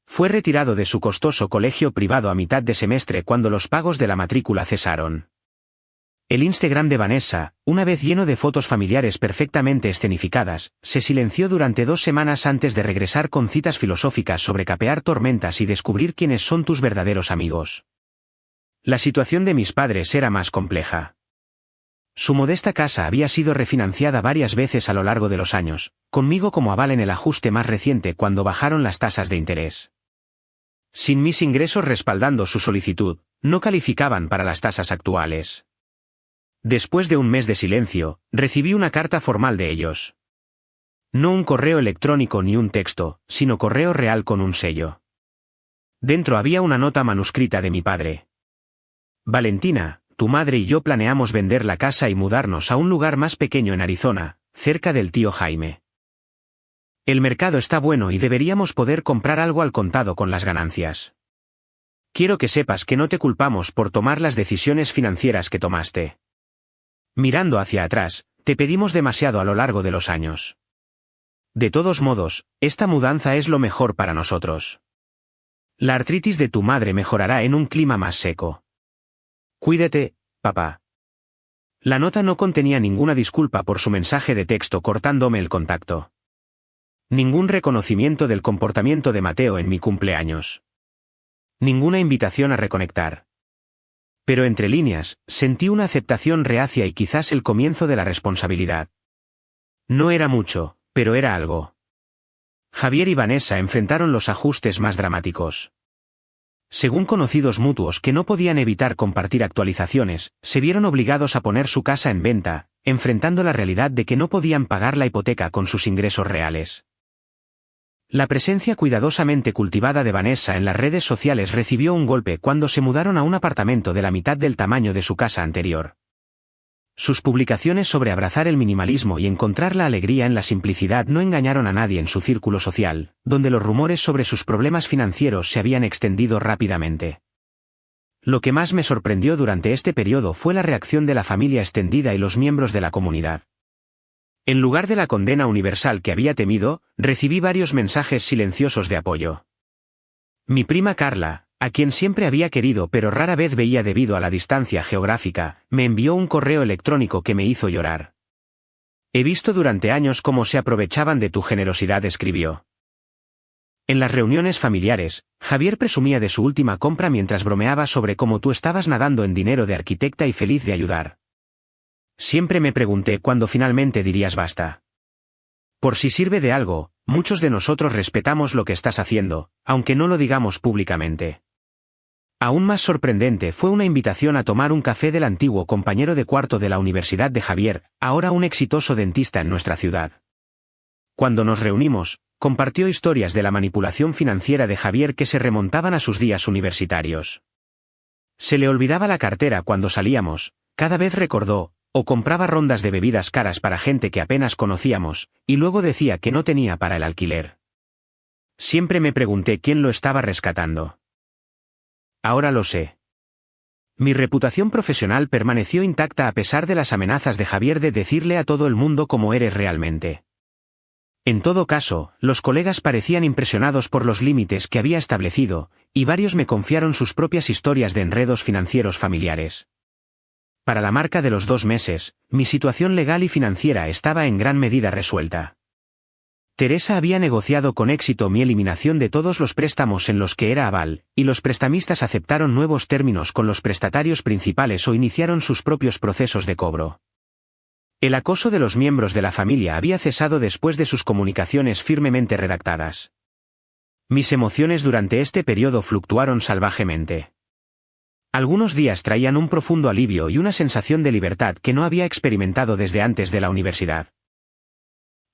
Fue retirado de su costoso colegio privado a mitad de semestre cuando los pagos de la matrícula cesaron. El Instagram de Vanessa, una vez lleno de fotos familiares perfectamente escenificadas, se silenció durante 2 semanas antes de regresar con citas filosóficas sobre capear tormentas y descubrir quiénes son tus verdaderos amigos. La situación de mis padres era más compleja. Su modesta casa había sido refinanciada varias veces a lo largo de los años, conmigo como aval en el ajuste más reciente cuando bajaron las tasas de interés. Sin mis ingresos respaldando su solicitud, no calificaban para las tasas actuales. Después de un mes de silencio, recibí una carta formal de ellos. No un correo electrónico ni un texto, sino correo real con un sello. Dentro había una nota manuscrita de mi padre. Valentina, tu madre y yo planeamos vender la casa y mudarnos a un lugar más pequeño en Arizona, cerca del tío Jaime. El mercado está bueno y deberíamos poder comprar algo al contado con las ganancias. Quiero que sepas que no te culpamos por tomar las decisiones financieras que tomaste. Mirando hacia atrás, te pedimos demasiado a lo largo de los años. De todos modos, esta mudanza es lo mejor para nosotros. La artritis de tu madre mejorará en un clima más seco. Cuídate, papá. La nota no contenía ninguna disculpa por su mensaje de texto cortándome el contacto. Ningún reconocimiento del comportamiento de Mateo en mi cumpleaños. Ninguna invitación a reconectar. Pero entre líneas, sentí una aceptación reacia y quizás el comienzo de la responsabilidad. No era mucho, pero era algo. Javier y Vanessa enfrentaron los ajustes más dramáticos. Según conocidos mutuos que no podían evitar compartir actualizaciones, se vieron obligados a poner su casa en venta, enfrentando la realidad de que no podían pagar la hipoteca con sus ingresos reales. La presencia cuidadosamente cultivada de Vanessa en las redes sociales recibió un golpe cuando se mudaron a un apartamento de la mitad del tamaño de su casa anterior. Sus publicaciones sobre abrazar el minimalismo y encontrar la alegría en la simplicidad no engañaron a nadie en su círculo social, donde los rumores sobre sus problemas financieros se habían extendido rápidamente. Lo que más me sorprendió durante este periodo fue la reacción de la familia extendida y los miembros de la comunidad. En lugar de la condena universal que había temido, recibí varios mensajes silenciosos de apoyo. Mi prima Carla, a quien siempre había querido pero rara vez veía debido a la distancia geográfica, me envió un correo electrónico que me hizo llorar. He visto durante años cómo se aprovechaban de tu generosidad, escribió. En las reuniones familiares, Javier presumía de su última compra mientras bromeaba sobre cómo tú estabas nadando en dinero de arquitecta y feliz de ayudar. Siempre me pregunté cuándo finalmente dirías basta. Por si sirve de algo, muchos de nosotros respetamos lo que estás haciendo, aunque no lo digamos públicamente. Aún más sorprendente fue una invitación a tomar un café del antiguo compañero de cuarto de la Universidad de Javier, ahora un exitoso dentista en nuestra ciudad. Cuando nos reunimos, compartió historias de la manipulación financiera de Javier que se remontaban a sus días universitarios. Se le olvidaba la cartera cuando salíamos, cada vez recordó, o compraba rondas de bebidas caras para gente que apenas conocíamos, y luego decía que no tenía para el alquiler. Siempre me pregunté quién lo estaba rescatando. Ahora lo sé. Mi reputación profesional permaneció intacta a pesar de las amenazas de Javier de decirle a todo el mundo cómo eres realmente. En todo caso, los colegas parecían impresionados por los límites que había establecido, y varios me confiaron sus propias historias de enredos financieros familiares. Para la marca de los 2 meses, mi situación legal y financiera estaba en gran medida resuelta. Teresa había negociado con éxito mi eliminación de todos los préstamos en los que era aval, y los prestamistas aceptaron nuevos términos con los prestatarios principales o iniciaron sus propios procesos de cobro. El acoso de los miembros de la familia había cesado después de sus comunicaciones firmemente redactadas. Mis emociones durante este periodo fluctuaron salvajemente. Algunos días traían un profundo alivio y una sensación de libertad que no había experimentado desde antes de la universidad.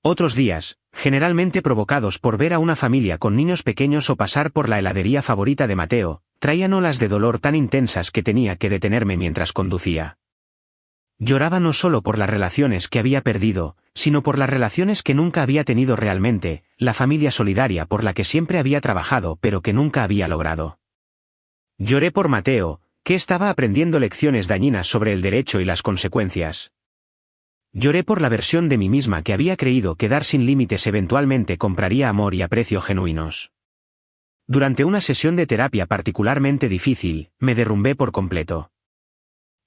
Otros días, generalmente provocados por ver a una familia con niños pequeños o pasar por la heladería favorita de Mateo, traían olas de dolor tan intensas que tenía que detenerme mientras conducía. Lloraba no solo por las relaciones que había perdido, sino por las relaciones que nunca había tenido realmente, la familia solidaria por la que siempre había trabajado pero que nunca había logrado. Lloré por Mateo, que estaba aprendiendo lecciones dañinas sobre el derecho y las consecuencias. Lloré por la versión de mí misma que había creído que dar sin límites eventualmente compraría amor y aprecio genuinos. Durante una sesión de terapia particularmente difícil, me derrumbé por completo.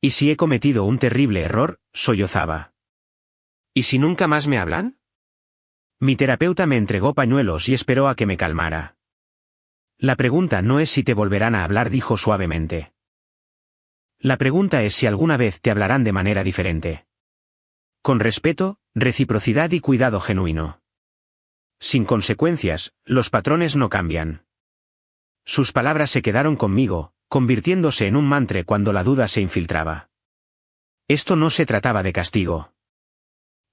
¿Y si he cometido un terrible error?, sollozaba. ¿Y si nunca más me hablan? Mi terapeuta me entregó pañuelos y esperó a que me calmara. La pregunta no es si te volverán a hablar, dijo suavemente. La pregunta es si alguna vez te hablarán de manera diferente. Con respeto, reciprocidad y cuidado genuino. Sin consecuencias, los patrones no cambian. Sus palabras se quedaron conmigo, convirtiéndose en un mantra cuando la duda se infiltraba. Esto no se trataba de castigo.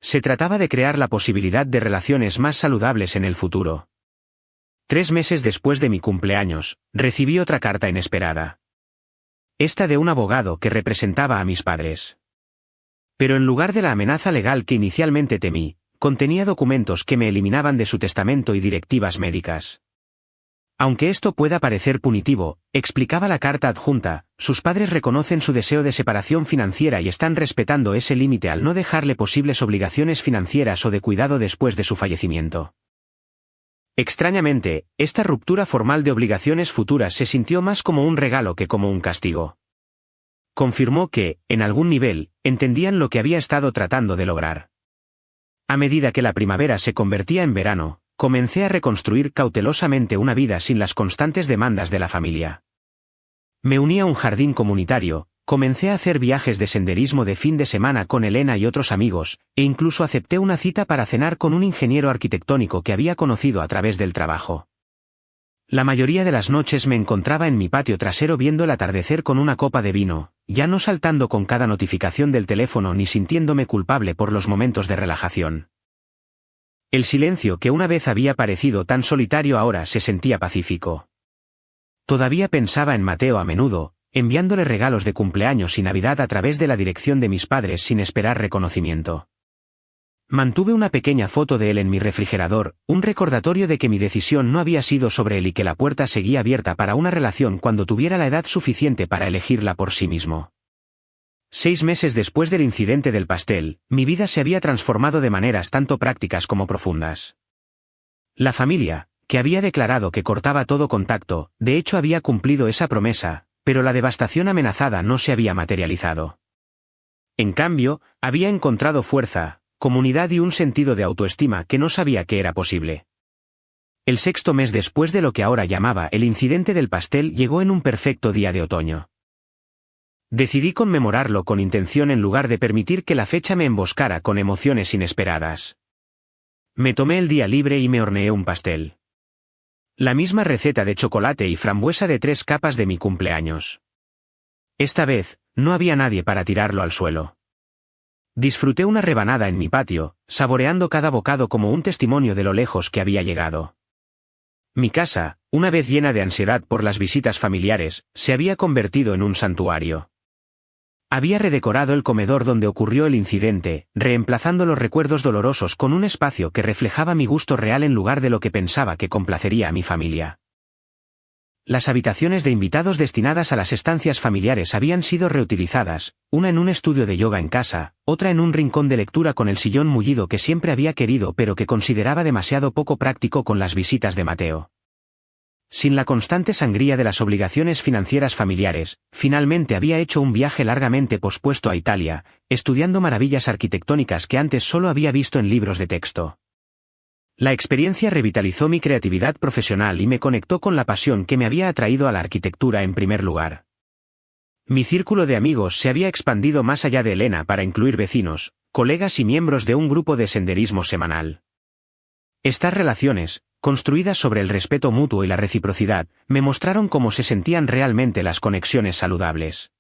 Se trataba de crear la posibilidad de relaciones más saludables en el futuro. 3 meses después de mi cumpleaños, recibí otra carta inesperada. Esta de un abogado que representaba a mis padres. Pero en lugar de la amenaza legal que inicialmente temí, contenía documentos que me eliminaban de su testamento y directivas médicas. Aunque esto pueda parecer punitivo, explicaba la carta adjunta, sus padres reconocen su deseo de separación financiera y están respetando ese límite al no dejarle posibles obligaciones financieras o de cuidado después de su fallecimiento. Extrañamente, esta ruptura formal de obligaciones futuras se sintió más como un regalo que como un castigo. Confirmó que, en algún nivel, entendían lo que había estado tratando de lograr. A medida que la primavera se convertía en verano, comencé a reconstruir cautelosamente una vida sin las constantes demandas de la familia. Me uní a un jardín comunitario, comencé a hacer viajes de senderismo de fin de semana con Elena y otros amigos, e incluso acepté una cita para cenar con un ingeniero arquitectónico que había conocido a través del trabajo. La mayoría de las noches me encontraba en mi patio trasero viendo el atardecer con una copa de vino, ya no saltando con cada notificación del teléfono ni sintiéndome culpable por los momentos de relajación. El silencio que una vez había parecido tan solitario ahora se sentía pacífico. Todavía pensaba en Mateo a menudo, enviándole regalos de cumpleaños y Navidad a través de la dirección de mis padres sin esperar reconocimiento. Mantuve una pequeña foto de él en mi refrigerador, un recordatorio de que mi decisión no había sido sobre él y que la puerta seguía abierta para una relación cuando tuviera la edad suficiente para elegirla por sí mismo. 6 meses después del incidente del pastel, mi vida se había transformado de maneras tanto prácticas como profundas. La familia, que había declarado que cortaba todo contacto, de hecho había cumplido esa promesa, pero la devastación amenazada no se había materializado. En cambio, había encontrado fuerza, comunidad y un sentido de autoestima que no sabía que era posible. El 6º mes después de lo que ahora llamaba el incidente del pastel llegó en un perfecto día de otoño. Decidí conmemorarlo con intención en lugar de permitir que la fecha me emboscara con emociones inesperadas. Me tomé el día libre y me horneé un pastel. La misma receta de chocolate y frambuesa de 3 capas de mi cumpleaños. Esta vez, no había nadie para tirarlo al suelo. Disfruté una rebanada en mi patio, saboreando cada bocado como un testimonio de lo lejos que había llegado. Mi casa, una vez llena de ansiedad por las visitas familiares, se había convertido en un santuario. Había redecorado el comedor donde ocurrió el incidente, reemplazando los recuerdos dolorosos con un espacio que reflejaba mi gusto real en lugar de lo que pensaba que complacería a mi familia. Las habitaciones de invitados destinadas a las estancias familiares habían sido reutilizadas, una en un estudio de yoga en casa, otra en un rincón de lectura con el sillón mullido que siempre había querido pero que consideraba demasiado poco práctico con las visitas de Mateo. Sin la constante sangría de las obligaciones financieras familiares, finalmente había hecho un viaje largamente pospuesto a Italia, estudiando maravillas arquitectónicas que antes solo había visto en libros de texto. La experiencia revitalizó mi creatividad profesional y me conectó con la pasión que me había atraído a la arquitectura en primer lugar. Mi círculo de amigos se había expandido más allá de Elena para incluir vecinos, colegas y miembros de un grupo de senderismo semanal. Estas relaciones, construidas sobre el respeto mutuo y la reciprocidad, me mostraron cómo se sentían realmente las conexiones saludables.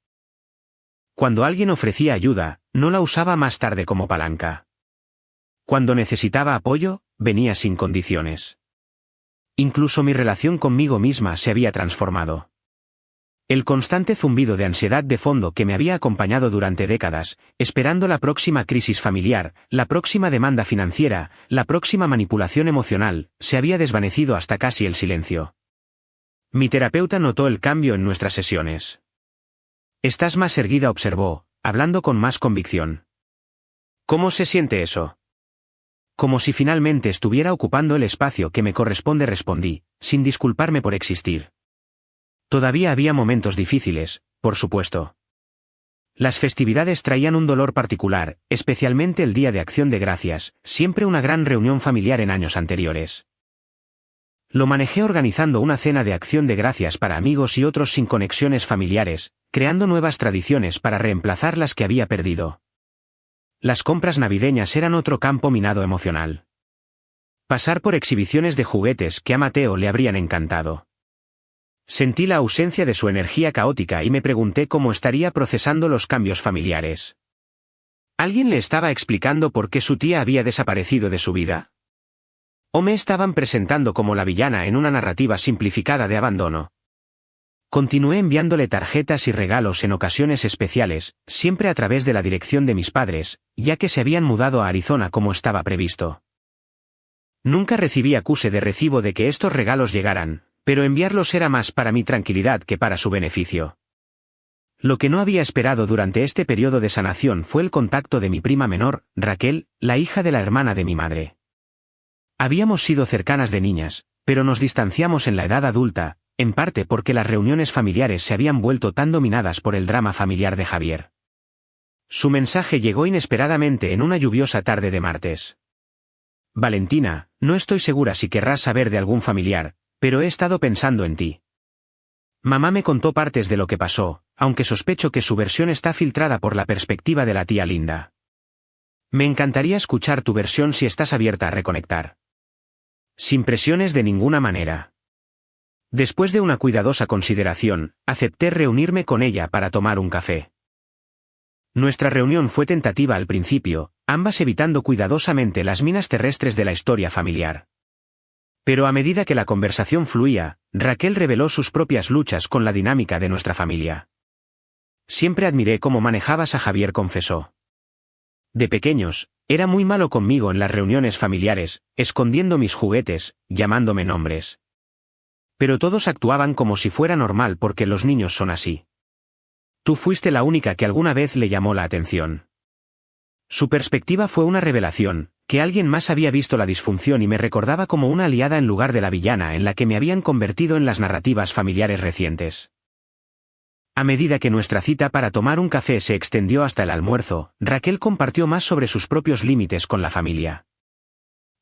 Cuando alguien ofrecía ayuda, no la usaba más tarde como palanca. Cuando necesitaba apoyo, venía sin condiciones. Incluso mi relación conmigo misma se había transformado. El constante zumbido de ansiedad de fondo que me había acompañado durante décadas, esperando la próxima crisis familiar, la próxima demanda financiera, la próxima manipulación emocional, se había desvanecido hasta casi el silencio. Mi terapeuta notó el cambio en nuestras sesiones. «Estás más erguida», observó, hablando con más convicción. «¿Cómo se siente eso?» Como si finalmente estuviera ocupando el espacio que me corresponde, respondí, sin disculparme por existir. Todavía había momentos difíciles, por supuesto. Las festividades traían un dolor particular, especialmente el Día de Acción de Gracias, siempre una gran reunión familiar en años anteriores. Lo manejé organizando una cena de acción de gracias para amigos y otros sin conexiones familiares, creando nuevas tradiciones para reemplazar las que había perdido. Las compras navideñas eran otro campo minado emocional. Pasar por exhibiciones de juguetes que a Mateo le habrían encantado. Sentí la ausencia de su energía caótica y me pregunté cómo estaría procesando los cambios familiares. ¿Alguien le estaba explicando por qué su tía había desaparecido de su vida? ¿O me estaban presentando como la villana en una narrativa simplificada de abandono? Continué enviándole tarjetas y regalos en ocasiones especiales, siempre a través de la dirección de mis padres, ya que se habían mudado a Arizona como estaba previsto. Nunca recibí acuse de recibo de que estos regalos llegaran, pero enviarlos era más para mi tranquilidad que para su beneficio. Lo que no había esperado durante este periodo de sanación fue el contacto de mi prima menor, Raquel, la hija de la hermana de mi madre. Habíamos sido cercanas de niñas, pero nos distanciamos en la edad adulta, en parte porque las reuniones familiares se habían vuelto tan dominadas por el drama familiar de Javier. Su mensaje llegó inesperadamente en una lluviosa tarde de martes. Valentina, no estoy segura si querrás saber de algún familiar, pero he estado pensando en ti. Mamá me contó partes de lo que pasó, aunque sospecho que su versión está filtrada por la perspectiva de la tía Linda. Me encantaría escuchar tu versión si estás abierta a reconectar. Sin presiones de ninguna manera. Después de una cuidadosa consideración, acepté reunirme con ella para tomar un café. Nuestra reunión fue tentativa al principio, ambas evitando cuidadosamente las minas terrestres de la historia familiar. Pero a medida que la conversación fluía, Raquel reveló sus propias luchas con la dinámica de nuestra familia. Siempre admiré cómo manejabas a Javier, confesó. De pequeños, era muy malo conmigo en las reuniones familiares, escondiendo mis juguetes, llamándome nombres. Pero todos actuaban como si fuera normal porque los niños son así. Tú fuiste la única que alguna vez le llamó la atención. Su perspectiva fue una revelación, que alguien más había visto la disfunción y me recordaba como una aliada en lugar de la villana en la que me habían convertido en las narrativas familiares recientes. A medida que nuestra cita para tomar un café se extendió hasta el almuerzo, Raquel compartió más sobre sus propios límites con la familia.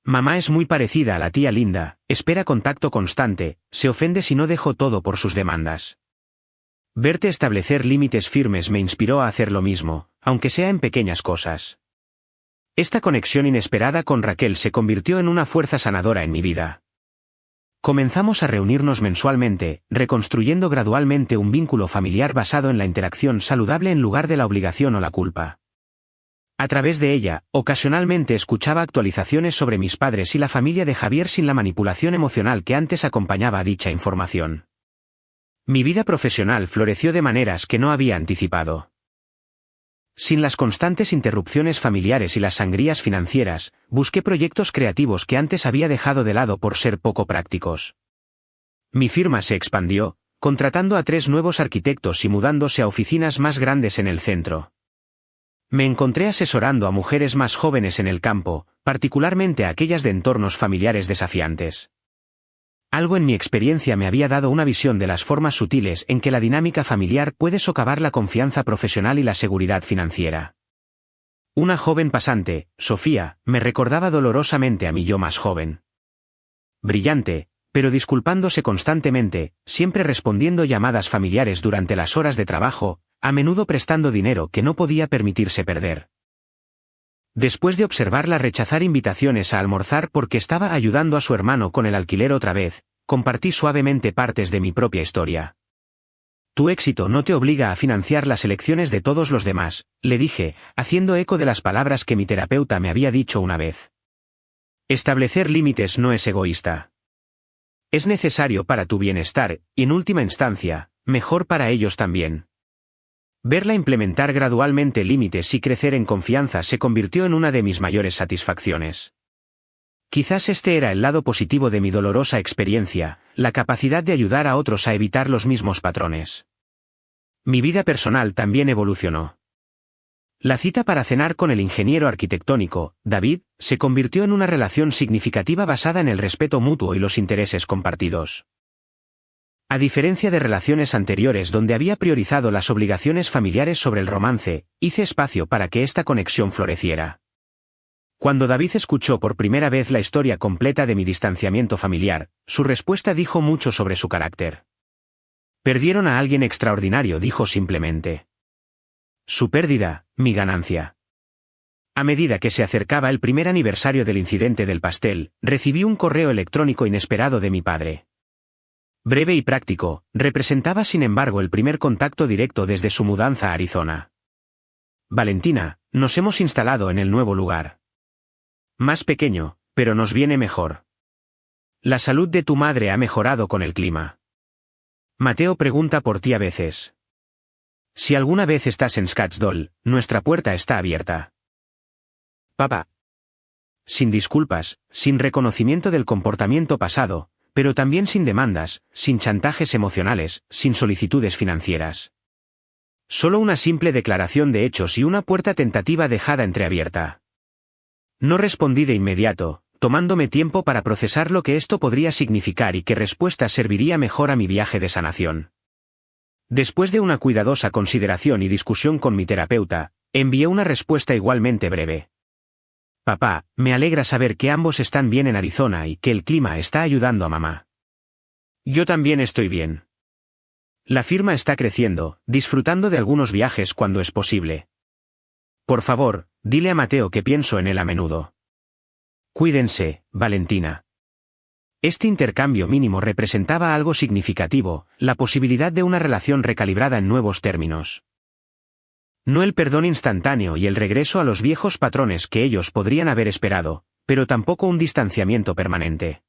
Mamá es muy parecida a la tía Linda, espera contacto constante, se ofende si no dejo todo por sus demandas. Verte establecer límites firmes me inspiró a hacer lo mismo, aunque sea en pequeñas cosas. Esta conexión inesperada con Raquel se convirtió en una fuerza sanadora en mi vida. Comenzamos a reunirnos mensualmente, reconstruyendo gradualmente un vínculo familiar basado en la interacción saludable en lugar de la obligación o la culpa. A través de ella, ocasionalmente escuchaba actualizaciones sobre mis padres y la familia de Javier sin la manipulación emocional que antes acompañaba a dicha información. Mi vida profesional floreció de maneras que no había anticipado. Sin las constantes interrupciones familiares y las sangrías financieras, busqué proyectos creativos que antes había dejado de lado por ser poco prácticos. Mi firma se expandió, contratando a 3 nuevos arquitectos y mudándose a oficinas más grandes en el centro. Me encontré asesorando a mujeres más jóvenes en el campo, particularmente a aquellas de entornos familiares desafiantes. Algo en mi experiencia me había dado una visión de las formas sutiles en que la dinámica familiar puede socavar la confianza profesional y la seguridad financiera. Una joven pasante, Sofía, me recordaba dolorosamente a mi yo más joven. Brillante, pero disculpándose constantemente, siempre respondiendo llamadas familiares durante las horas de trabajo, a menudo prestando dinero que no podía permitirse perder. Después de observarla rechazar invitaciones a almorzar porque estaba ayudando a su hermano con el alquiler otra vez, compartí suavemente partes de mi propia historia. Tu éxito no te obliga a financiar las elecciones de todos los demás, le dije, haciendo eco de las palabras que mi terapeuta me había dicho una vez. Establecer límites no es egoísta. Es necesario para tu bienestar, y en última instancia, mejor para ellos también. Verla implementar gradualmente límites y crecer en confianza se convirtió en una de mis mayores satisfacciones. Quizás este era el lado positivo de mi dolorosa experiencia, la capacidad de ayudar a otros a evitar los mismos patrones. Mi vida personal también evolucionó. La cita para cenar con el ingeniero arquitectónico, David, se convirtió en una relación significativa basada en el respeto mutuo y los intereses compartidos. A diferencia de relaciones anteriores donde había priorizado las obligaciones familiares sobre el romance, hice espacio para que esta conexión floreciera. Cuando David escuchó por primera vez la historia completa de mi distanciamiento familiar, su respuesta dijo mucho sobre su carácter. Perdieron a alguien extraordinario, dijo simplemente. Su pérdida, mi ganancia. A medida que se acercaba el primer aniversario del incidente del pastel, recibí un correo electrónico inesperado de mi padre. Breve y práctico, representaba sin embargo el primer contacto directo desde su mudanza a Arizona. Valentina, nos hemos instalado en el nuevo lugar. Más pequeño, pero nos viene mejor. La salud de tu madre ha mejorado con el clima. Mateo pregunta por ti a veces. Si alguna vez estás en Scottsdale, nuestra puerta está abierta. Papá. Sin disculpas, sin reconocimiento del comportamiento pasado, pero también sin demandas, sin chantajes emocionales, sin solicitudes financieras. Solo una simple declaración de hechos y una puerta tentativa dejada entreabierta. No respondí de inmediato, tomándome tiempo para procesar lo que esto podría significar y qué respuesta serviría mejor a mi viaje de sanación. Después de una cuidadosa consideración y discusión con mi terapeuta, envié una respuesta igualmente breve. Papá, me alegra saber que ambos están bien en Arizona y que el clima está ayudando a mamá. Yo también estoy bien. La firma está creciendo, disfrutando de algunos viajes cuando es posible. Por favor, dile a Mateo que pienso en él a menudo. Cuídense, Valentina. Este intercambio mínimo representaba algo significativo, la posibilidad de una relación recalibrada en nuevos términos. No el perdón instantáneo y el regreso a los viejos patrones que ellos podrían haber esperado, pero tampoco un distanciamiento permanente.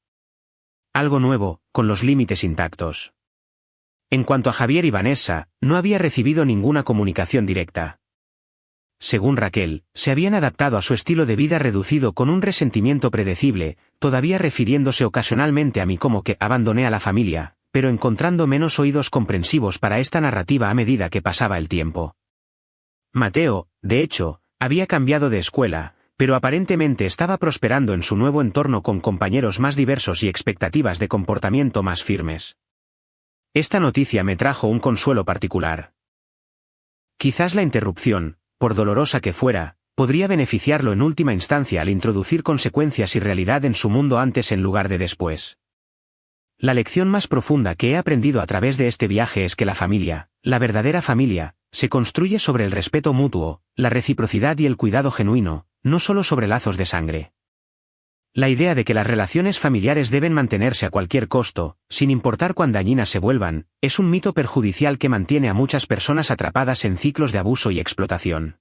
Algo nuevo, con los límites intactos. En cuanto a Javier y Vanessa, no había recibido ninguna comunicación directa. Según Raquel, se habían adaptado a su estilo de vida reducido con un resentimiento predecible, todavía refiriéndose ocasionalmente a mí como que abandoné a la familia, pero encontrando menos oídos comprensivos para esta narrativa a medida que pasaba el tiempo. Mateo, de hecho, había cambiado de escuela, pero aparentemente estaba prosperando en su nuevo entorno con compañeros más diversos y expectativas de comportamiento más firmes. Esta noticia me trajo un consuelo particular. Quizás la interrupción, por dolorosa que fuera, podría beneficiarlo en última instancia al introducir consecuencias y realidad en su mundo antes en lugar de después. La lección más profunda que he aprendido a través de este viaje es que la familia, la verdadera familia, se construye sobre el respeto mutuo, la reciprocidad y el cuidado genuino, no solo sobre lazos de sangre. La idea de que las relaciones familiares deben mantenerse a cualquier costo, sin importar cuán dañinas se vuelvan, es un mito perjudicial que mantiene a muchas personas atrapadas en ciclos de abuso y explotación.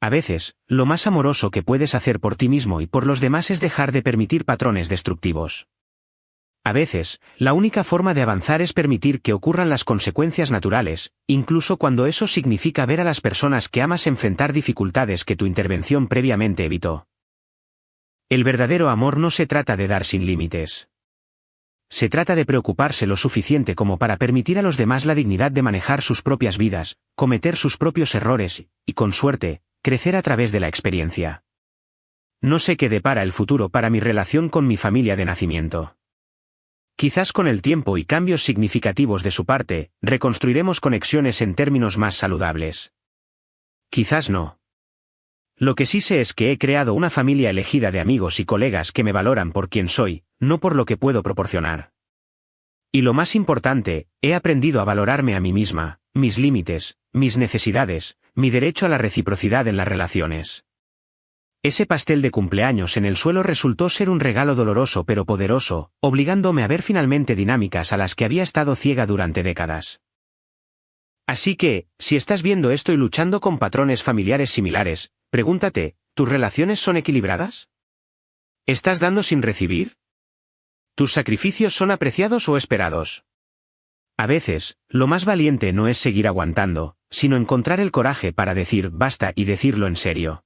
A veces, lo más amoroso que puedes hacer por ti mismo y por los demás es dejar de permitir patrones destructivos. A veces, la única forma de avanzar es permitir que ocurran las consecuencias naturales, incluso cuando eso significa ver a las personas que amas enfrentar dificultades que tu intervención previamente evitó. El verdadero amor no se trata de dar sin límites. Se trata de preocuparse lo suficiente como para permitir a los demás la dignidad de manejar sus propias vidas, cometer sus propios errores, y con suerte, crecer a través de la experiencia. No sé qué depara el futuro para mi relación con mi familia de nacimiento. Quizás con el tiempo y cambios significativos de su parte, reconstruiremos conexiones en términos más saludables. Quizás no. Lo que sí sé es que he creado una familia elegida de amigos y colegas que me valoran por quien soy, no por lo que puedo proporcionar. Y lo más importante, he aprendido a valorarme a mí misma, mis límites, mis necesidades, mi derecho a la reciprocidad en las relaciones. Ese pastel de cumpleaños en el suelo resultó ser un regalo doloroso pero poderoso, obligándome a ver finalmente dinámicas a las que había estado ciega durante décadas. Así que, si estás viendo esto y luchando con patrones familiares similares, pregúntate, ¿tus relaciones son equilibradas? ¿Estás dando sin recibir? ¿Tus sacrificios son apreciados o esperados? A veces, lo más valiente no es seguir aguantando, sino encontrar el coraje para decir basta y decirlo en serio.